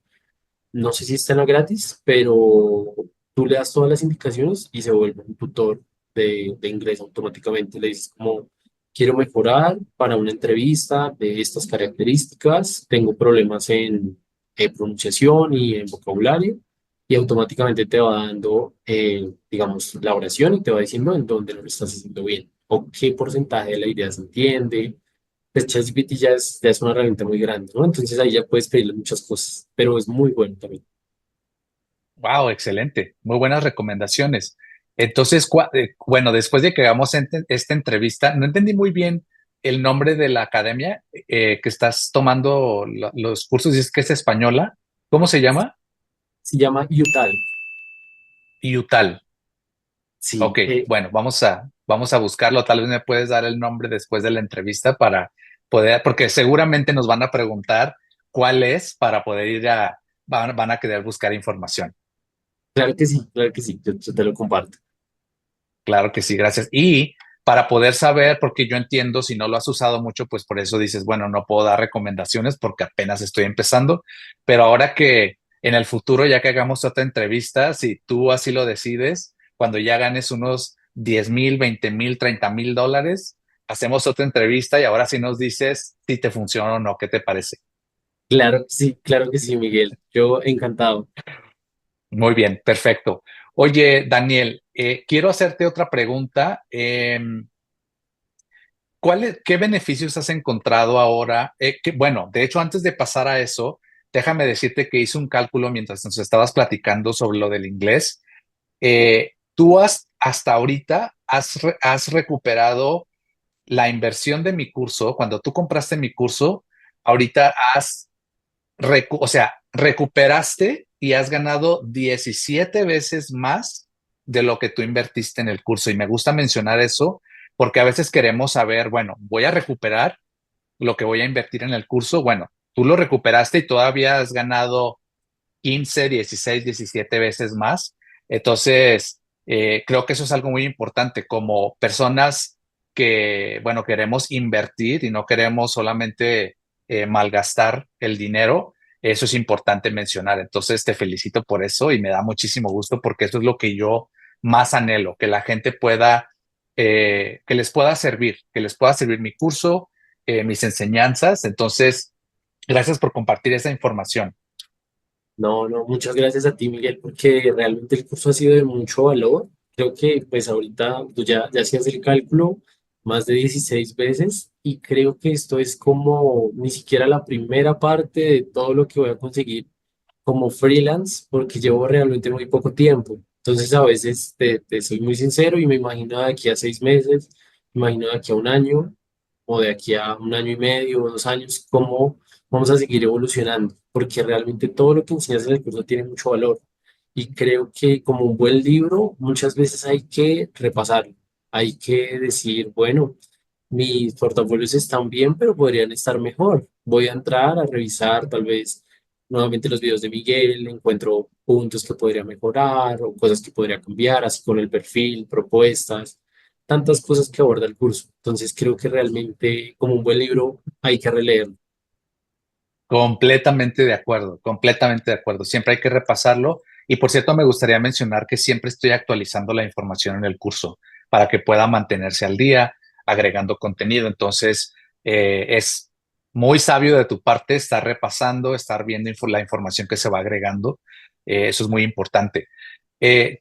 No sé si está en la gratis, pero tú le das todas las indicaciones y se vuelve un tutor de inglés automáticamente. Le dices como, quiero mejorar para una entrevista de estas características, tengo problemas en pronunciación y en vocabulario, y automáticamente te va dando, digamos, la oración y te va diciendo en dónde no lo estás haciendo bien o qué porcentaje de la idea se entiende. Pues ChatGPT ya es una herramienta muy grande, ¿no? Entonces ahí ya puedes pedirle muchas cosas, pero es muy bueno también. Wow, excelente. Muy buenas recomendaciones. Entonces, bueno, después de que hagamos esta entrevista, no entendí muy bien el nombre de la academia que estás tomando los cursos, y es que es española. ¿Cómo se llama? Se llama Utal. IUTAL. Sí, Ok, bueno, vamos a buscarlo. Tal vez me puedes dar el nombre después de la entrevista para poder, porque seguramente nos van a preguntar cuál es para poder van a querer buscar información. claro que sí, yo te lo comparto. Claro que sí, gracias. Y para poder saber, porque yo entiendo, si no lo has usado mucho, pues por eso dices, bueno, no puedo dar recomendaciones porque apenas estoy empezando, pero ahora que en el futuro, ya que hagamos otra entrevista, si tú así lo decides, cuando ya ganes unos 10,000, 20,000, 30,000 dólares, hacemos otra entrevista y ahora sí nos dices si te funciona o no, ¿qué te parece? Claro que sí, Miguel. Yo encantado. Muy bien, perfecto. Oye, Daniel, quiero hacerte otra pregunta. ¿Qué beneficios has encontrado ahora? Bueno, de hecho, antes de pasar a eso, déjame decirte que hice un cálculo mientras nos estabas platicando sobre lo del inglés. Tú hasta ahorita has recuperado la inversión de mi curso. Cuando tú compraste mi curso, ahorita o sea, recuperaste y has ganado 17 veces más de lo que tú invertiste en el curso. Y me gusta mencionar eso porque a veces queremos saber, bueno, voy a recuperar lo que voy a invertir en el curso. Bueno, tú lo recuperaste y todavía has ganado 15, 16, 17 veces más. Entonces, creo que eso es algo muy importante. Como personas que, bueno, queremos invertir y no queremos solamente malgastar el dinero. Eso es importante mencionar. Entonces, te felicito por eso y me da muchísimo gusto porque eso es lo que yo más anhelo, que la gente pueda, que les pueda servir mi curso, mis enseñanzas. Entonces, gracias por compartir esa información. No, no, muchas gracias a ti, Miguel, porque realmente el curso ha sido de mucho valor. Creo que pues ahorita tú ya hacías el cálculo más de 16 veces y creo que esto es como ni siquiera la primera parte de todo lo que voy a conseguir como freelance, porque llevo realmente muy poco tiempo. Entonces a veces te soy muy sincero y me imagino de aquí a 6 meses, me imagino de aquí a un año o de aquí a un año y medio o 2 años, cómo vamos a seguir evolucionando, porque realmente todo lo que enseñas en el curso tiene mucho valor. Y creo que como un buen libro, muchas veces hay que repasarlo, hay que decir, bueno, mis portafolios están bien, pero podrían estar mejor. Voy a entrar a revisar tal vez nuevamente los videos de Miguel, encuentro puntos que podría mejorar o cosas que podría cambiar, así con el perfil, propuestas, tantas cosas que aborda el curso. Entonces creo que realmente como un buen libro hay que releerlo. Completamente de acuerdo, completamente de acuerdo. Siempre hay que repasarlo. Y por cierto, me gustaría mencionar que siempre estoy actualizando la información en el curso para que pueda mantenerse al día, agregando contenido. Entonces, es muy sabio de tu parte estar repasando, estar viendo la información que se va agregando. Eso es muy importante.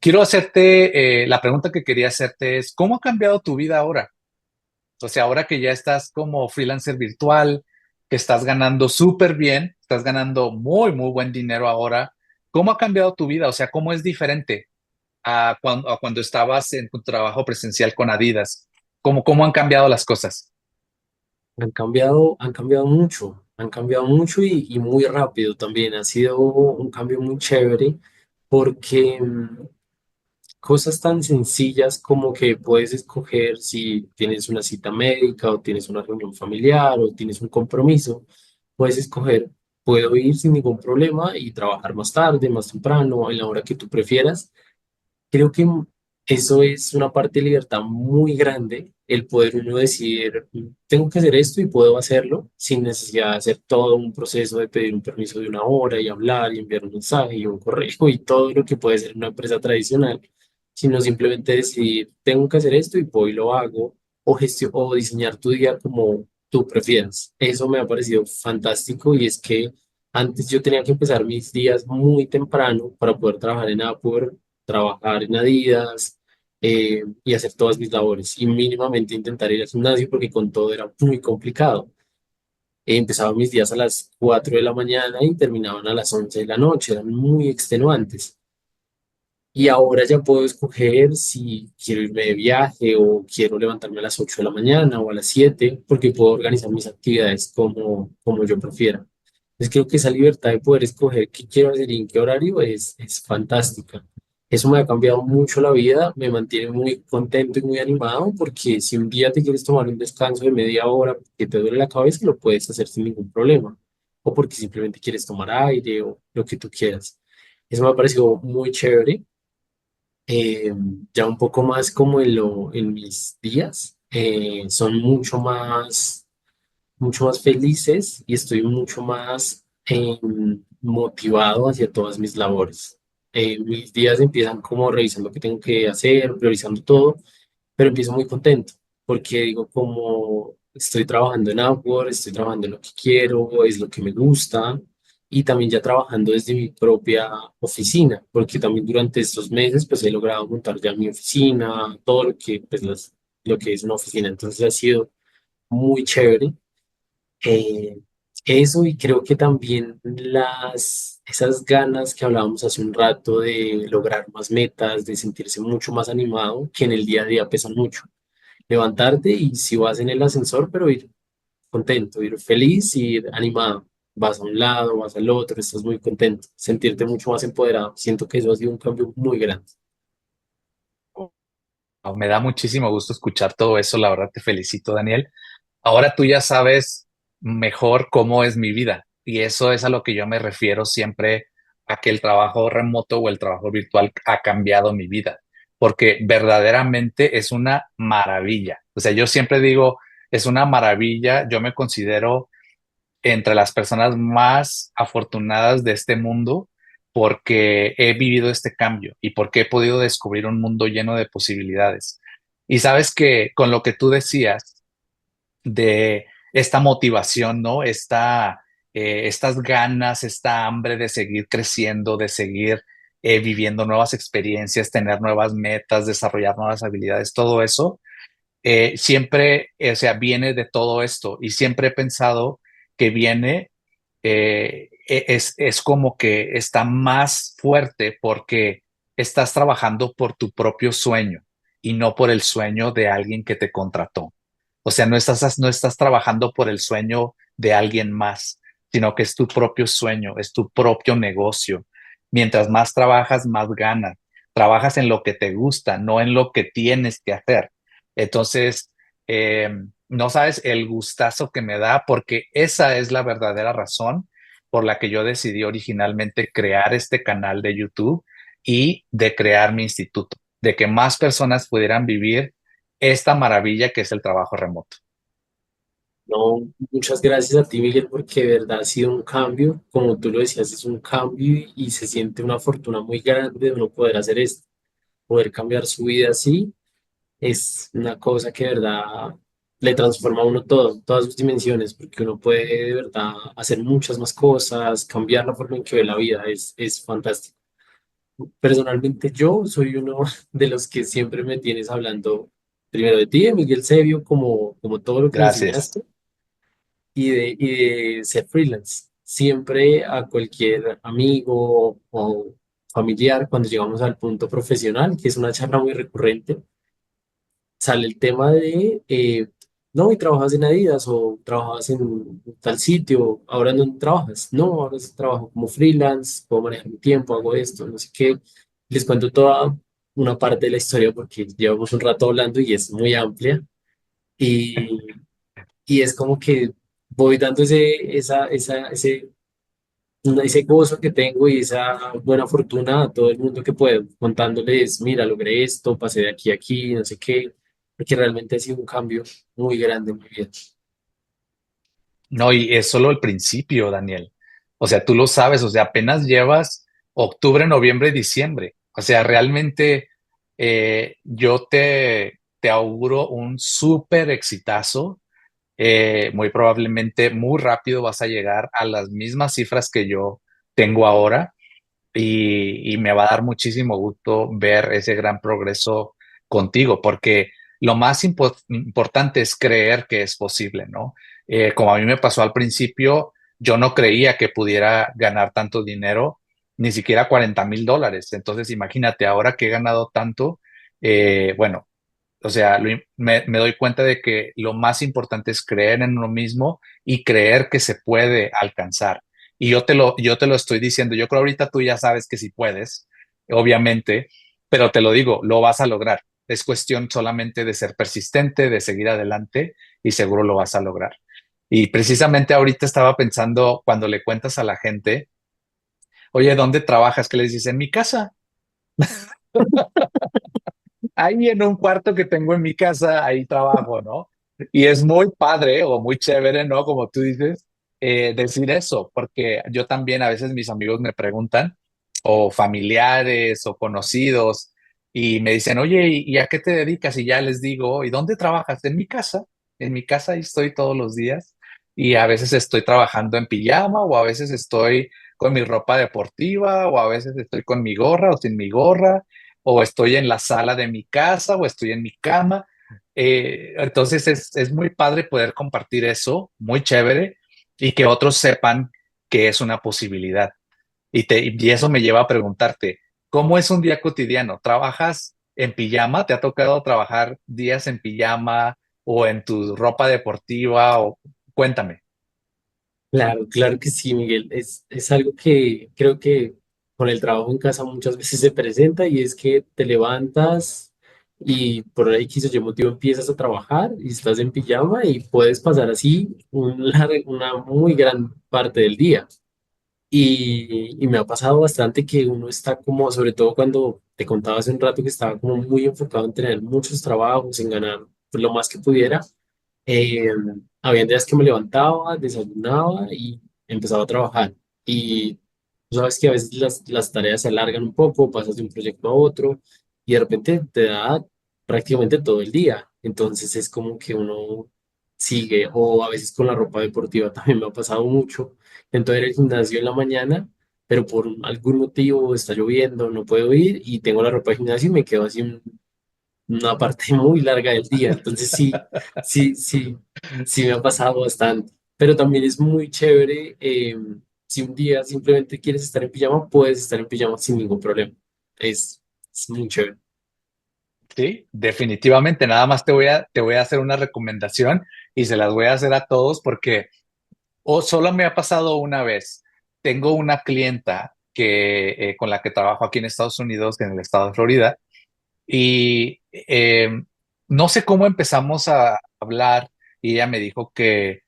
Quiero hacerte, la pregunta que quería hacerte es, ¿cómo ha cambiado tu vida ahora? O sea, ahora que ya estás como freelancer virtual, que estás ganando súper bien, estás ganando muy, muy buen dinero ahora, ¿cómo ha cambiado tu vida? O sea, ¿cómo es diferente a cuando estabas en tu trabajo presencial con Adidas? ¿Cómo han cambiado las cosas? Han cambiado mucho y muy rápido también. Ha sido un cambio muy chévere porque cosas tan sencillas como que puedes escoger si tienes una cita médica o tienes una reunión familiar o tienes un compromiso, puedes escoger, puedo ir sin ningún problema y trabajar más tarde, más temprano, en la hora que tú prefieras. Creo que eso es una parte de libertad muy grande, el poder uno decidir, tengo que hacer esto y puedo hacerlo sin necesidad de hacer todo un proceso de pedir un permiso de una hora y hablar y enviar un mensaje y un correo y todo lo que puede ser una empresa tradicional, sino simplemente decidir, tengo que hacer esto y voy y lo hago o diseñar tu día como tú prefieras. Eso me ha parecido fantástico y es que antes yo tenía que empezar mis días muy temprano para poder trabajar en Upwork, trabajar en Adidas y hacer todas mis labores y mínimamente intentar ir al gimnasio porque con todo era muy complicado. Empezaba mis días a las 4 de la mañana y terminaban a las 11 de la noche, eran muy extenuantes. Y ahora ya puedo escoger si quiero irme de viaje o quiero levantarme a las 8 de la mañana o a las 7 porque puedo organizar mis actividades como yo prefiera. Entonces creo que esa libertad de poder escoger qué quiero hacer y en qué horario es fantástica. Eso me ha cambiado mucho la vida, me mantiene muy contento y muy animado porque si un día te quieres tomar un descanso de media hora que te duele la cabeza, lo puedes hacer sin ningún problema. O porque simplemente quieres tomar aire o lo que tú quieras. Eso me ha parecido muy chévere. eh, ya un poco más como en mis días, son mucho más felices y estoy mucho más motivado hacia todas mis labores. Mis días empiezan como revisando qué tengo que hacer, priorizando todo, pero empiezo muy contento porque digo como estoy trabajando en Upwork, estoy trabajando en lo que quiero, es lo que me gusta y también ya trabajando desde mi propia oficina, porque también durante estos meses pues he logrado montar ya mi oficina, todo lo que pues lo que es una oficina, entonces ha sido muy chévere. Eh, Eso y creo que también esas ganas que hablábamos hace un rato de lograr más metas, de sentirse mucho más animado, que en el día a día pesan mucho. Levantarte y si vas en el ascensor, pero ir contento, ir feliz y ir animado. Vas a un lado, vas al otro, estás muy contento, sentirte mucho más empoderado. Siento que eso ha sido un cambio muy grande. Me da muchísimo gusto escuchar todo eso. La verdad te felicito, Daniel. Ahora tú ya sabes mejor cómo es mi vida y eso es a lo que yo me refiero siempre a que el trabajo remoto o el trabajo virtual ha cambiado mi vida, porque verdaderamente es una maravilla. O sea, yo siempre digo, es una maravilla, yo me considero entre las personas más afortunadas de este mundo porque he vivido este cambio y porque he podido descubrir un mundo lleno de posibilidades. Y sabes que con lo que tú decías de esta motivación, ¿no? Estas ganas, esta hambre de seguir creciendo, de seguir viviendo nuevas experiencias, tener nuevas metas, desarrollar nuevas habilidades, todo eso siempre, o sea, viene de todo esto y siempre he pensado que viene, es como que está más fuerte porque estás trabajando por tu propio sueño y no por el sueño de alguien que te contrató. O sea, no estás trabajando por el sueño de alguien más, sino que es tu propio sueño, es tu propio negocio. Mientras más trabajas, más ganas. Trabajas en lo que te gusta, no en lo que tienes que hacer. Entonces, eh, no sabes el gustazo que me da porque esa es la verdadera razón por la que yo decidí originalmente crear este canal de YouTube y de crear mi instituto, de que más personas pudieran vivir esta maravilla que es el trabajo remoto. No, muchas gracias a ti, Miguel, porque de verdad ha sido un cambio, como tú lo decías, es un cambio y se siente una fortuna muy grande de uno poder hacer esto, poder cambiar su vida así, es una cosa que de verdad le transforma a uno todo, todas sus dimensiones, porque uno puede de verdad hacer muchas más cosas, cambiar la forma en que ve la vida, es fantástico. Personalmente yo soy uno de los que siempre me tienes hablando primero de ti, de Miguel Sevio, como todo lo que me Gracias. enseñaste y de ser freelance. Siempre a cualquier amigo o familiar, cuando llegamos al punto profesional, que es una charla muy recurrente, sale el tema de, no, y trabajas en Adidas o trabajas en tal sitio, ahora no trabajas, no, ahora sí trabajo como freelance, puedo manejar mi tiempo, hago esto, no sé qué. Les cuento toda una parte de la historia porque llevamos un rato hablando y es muy amplia y, y es como que voy dando ese gozo que tengo y esa buena fortuna a todo el mundo que puedo, contándoles, mira, logré esto, pasé de aquí a aquí, no sé qué, porque realmente ha sido un cambio muy grande en mi vida. No, y es solo el principio, Daniel. O sea, tú lo sabes, o sea, apenas llevas octubre, noviembre y diciembre. O sea, realmente yo te auguro un súper exitazo. Muy probablemente muy rápido vas a llegar a las mismas cifras que yo tengo ahora y me va a dar muchísimo gusto ver ese gran progreso contigo, porque lo más importante es creer que es posible, ¿no? Como a mí me pasó al principio, yo no creía que pudiera ganar tanto dinero, ni siquiera $40,000. Entonces, imagínate, ahora que he ganado tanto, bueno, o sea, me doy cuenta de que lo más importante es creer en uno mismo y creer que se puede alcanzar. Y yo te lo estoy diciendo. Yo creo ahorita tú ya sabes que si puedes, obviamente, pero te lo digo, lo vas a lograr. Es cuestión solamente de ser persistente, de seguir adelante y seguro lo vas a lograr. Y precisamente ahorita estaba pensando cuando le cuentas a la gente, oye, ¿dónde trabajas? Que les dices, en mi casa. Ahí en un cuarto que tengo en mi casa, ahí trabajo, ¿no? Y es muy padre o muy chévere, ¿no? Como tú dices, decir eso, porque yo también a veces mis amigos me preguntan, o familiares o conocidos, y me dicen, oye, ¿y a qué te dedicas? Y ya les digo, ¿y dónde trabajas? En mi casa ahí estoy todos los días, y a veces estoy trabajando en pijama, o a veces estoy con mi ropa deportiva, o a veces estoy con mi gorra o sin mi gorra o estoy en la sala de mi casa o estoy en mi cama. Entonces es muy padre poder compartir eso, muy chévere, y que otros sepan que es una posibilidad. Y eso me lleva a preguntarte, ¿cómo es un día cotidiano? ¿Trabajas en pijama? ¿Te ha tocado trabajar días en pijama o en tu ropa deportiva? Cuéntame. Claro, claro que sí, Miguel. Es algo que creo que con el trabajo en casa muchas veces se presenta y es que te levantas y por X o Y motivo empiezas a trabajar y estás en pijama y puedes pasar así una muy gran parte del día. Y me ha pasado bastante que uno está como, sobre todo cuando te contaba hace un rato que estaba como muy enfocado en tener muchos trabajos, en ganar pues, lo más que pudiera. Eh, Habían días que me levantaba, desayunaba y empezaba a trabajar. Y tú sabes que a veces las tareas se alargan un poco, pasas de un proyecto a otro y de repente te da prácticamente todo el día. Entonces es como que uno sigue, o a veces con la ropa deportiva también me ha pasado mucho. Entonces ir al gimnasio en la mañana, pero por algún motivo está lloviendo, no puedo ir y tengo la ropa de gimnasio y me quedo así una parte muy larga del día. Entonces sí me ha pasado bastante. Pero también es muy chévere. Si un día simplemente quieres estar en pijama, puedes estar en pijama sin ningún problema. Es muy chévere. Sí, definitivamente. Nada más te voy a hacer una recomendación y se las voy a hacer a todos porque solo me ha pasado una vez. Tengo una clienta con la que trabajo aquí en Estados Unidos, en el estado de Florida, y no sé cómo empezamos a hablar y ella me dijo que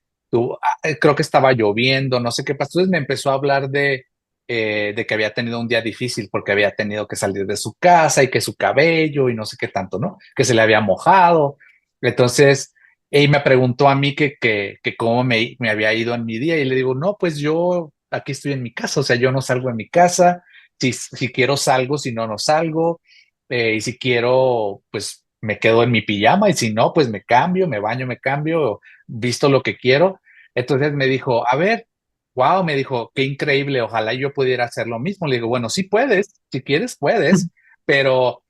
creo que estaba lloviendo, no sé qué pasó. Entonces me empezó a hablar de que había tenido un día difícil porque había tenido que salir de su casa y que su cabello y no sé qué tanto, ¿no? Que se le había mojado. Entonces, ella me preguntó a mí que cómo me había ido en mi día y le digo, no, pues yo aquí estoy en mi casa, o sea, yo no salgo de mi casa, si quiero salgo, si no, no salgo, y si quiero, pues me quedo en mi pijama y si no, pues me cambio, me baño, me cambio, visto lo que quiero. Entonces me dijo, a ver, wow, me dijo, qué increíble, ojalá yo pudiera hacer lo mismo. Le digo, bueno, sí puedes, si quieres puedes, pero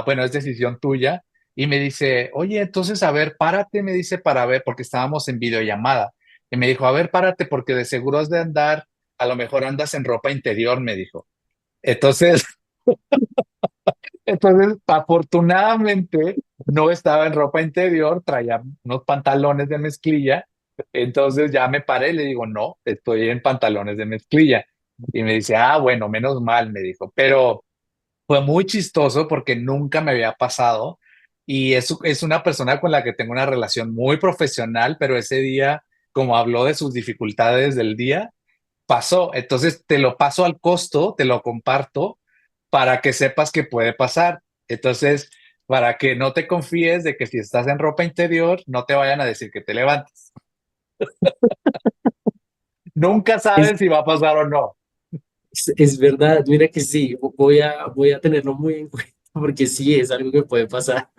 bueno, es decisión tuya. Y me dice, oye, entonces, a ver, párate, me dice, para ver, porque estábamos en videollamada. Y me dijo, a ver, párate, porque de seguro has de andar, a lo mejor andas en ropa interior, me dijo. Entonces, entonces, afortunadamente, no estaba en ropa interior, traía unos pantalones de mezclilla. Entonces ya me paré y le digo, no, estoy en pantalones de mezclilla. Y me dice, ah, bueno, menos mal, me dijo. Pero fue muy chistoso porque nunca me había pasado. Y es una persona con la que tengo una relación muy profesional, pero ese día, como habló de sus dificultades del día, pasó. Entonces te lo paso al costo, te lo comparto para que sepas que puede pasar. Entonces, para que no te confíes de que si estás en ropa interior, no te vayan a decir que te levantes. Nunca Es, sabes si va a pasar o no. es verdad, mira que sí, voy a tenerlo muy en cuenta porque sí, es algo que puede pasar.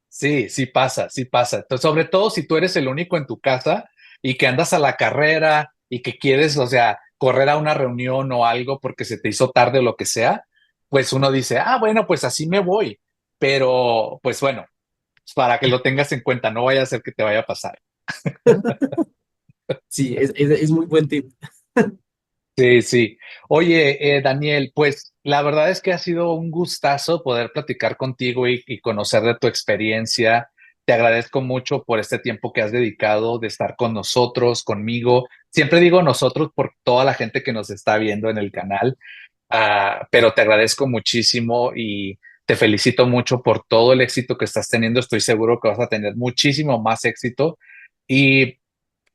Sí, sí pasa, sí pasa. Entonces, sobre todo si tú eres el único en tu casa y que andas a la carrera y que quieres, o sea, correr a una reunión o algo porque se te hizo tarde o lo que sea, pues uno dice, ah, bueno, pues así me voy. Pero, pues bueno, para que lo tengas en cuenta, no vaya a ser que te vaya a pasar. Sí, es muy buen tip. Sí, sí. Oye, Daniel, pues la verdad es que ha sido un gustazo poder platicar contigo y conocer de tu experiencia. Te agradezco mucho por este tiempo que has dedicado de estar con nosotros, conmigo. Siempre digo nosotros por toda la gente que nos está viendo en el canal, pero te agradezco muchísimo y te felicito mucho por todo el éxito que estás teniendo. Estoy seguro que vas a tener muchísimo más éxito. Y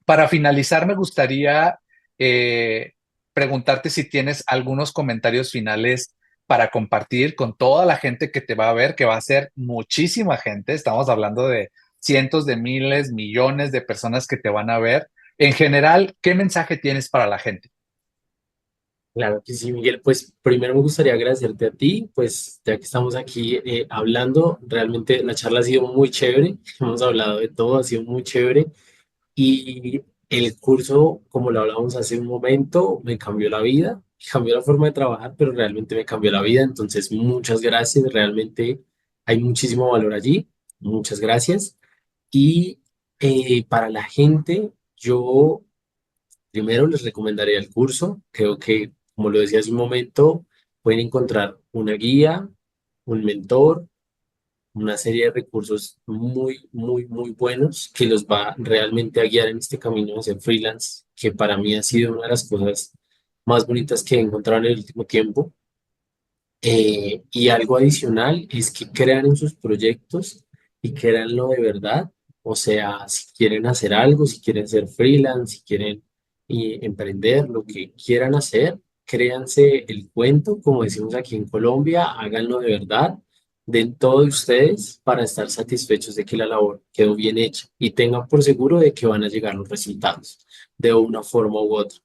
para finalizar, me gustaría eh, preguntarte si tienes algunos comentarios finales para compartir con toda la gente que te va a ver, que va a ser muchísima gente. Estamos hablando de cientos de miles, millones de personas que te van a ver. En general, ¿qué mensaje tienes para la gente? Claro que sí, Miguel. Pues primero me gustaría agradecerte a ti, pues ya que estamos aquí hablando, realmente la charla ha sido muy chévere, hemos hablado de todo, ha sido muy chévere y el curso, como lo hablamos hace un momento, me cambió la vida, cambió la forma de trabajar, pero realmente me cambió la vida, entonces muchas gracias, realmente hay muchísimo valor allí, muchas gracias. Y para la gente, yo primero les recomendaría el curso. Creo que, como lo decía hace un momento, pueden encontrar una guía, un mentor, una serie de recursos muy, muy, muy buenos que los va realmente a guiar en este camino de ser freelance, que para mí ha sido una de las cosas más bonitas que he encontrado en el último tiempo. Y algo adicional es que crean en sus proyectos y créanlo de verdad. O sea, si quieren hacer algo, si quieren ser freelance, si quieren emprender, lo que quieran hacer, créanse el cuento, como decimos aquí en Colombia, háganlo de verdad, den todo de ustedes para estar satisfechos de que la labor quedó bien hecha y tengan por seguro de que van a llegar los resultados de una forma u otra.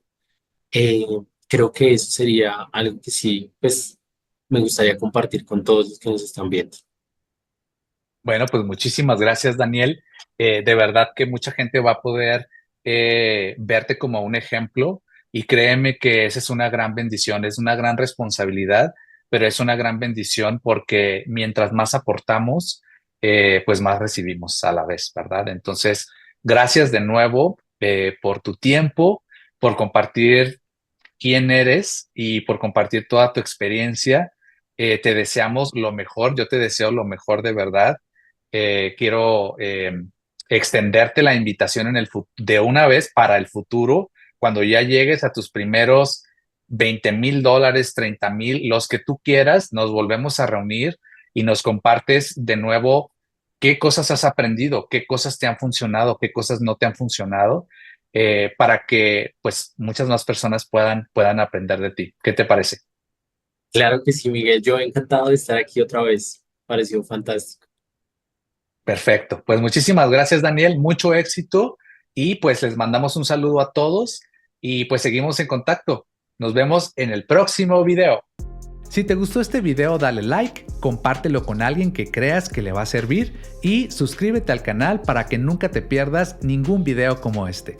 Eh, Creo que eso sería algo que sí, pues me gustaría compartir con todos los que nos están viendo. Bueno, pues muchísimas gracias, Daniel. De verdad que mucha gente va a poder verte como un ejemplo y créeme que esa es una gran bendición, es una gran responsabilidad, pero es una gran bendición porque mientras más aportamos, pues más recibimos a la vez, ¿verdad? Entonces, gracias de nuevo por tu tiempo, por compartir quién eres y por compartir toda tu experiencia. Te deseamos lo mejor, yo te deseo lo mejor de verdad. Quiero extenderte la invitación de una vez para el futuro, cuando ya llegues a tus primeros $20,000, 30,000, los que tú quieras, nos volvemos a reunir y nos compartes de nuevo qué cosas has aprendido, qué cosas te han funcionado, qué cosas no te han funcionado, para que pues muchas más personas puedan aprender de ti. ¿Qué te parece? Claro que sí, Miguel, yo encantado de estar aquí otra vez. Pareció fantástico. Perfecto. Pues muchísimas gracias, Daniel. Mucho éxito y pues les mandamos un saludo a todos y pues seguimos en contacto. Nos vemos en el próximo video. Si te gustó este video, dale like, compártelo con alguien que creas que le va a servir y suscríbete al canal para que nunca te pierdas ningún video como este.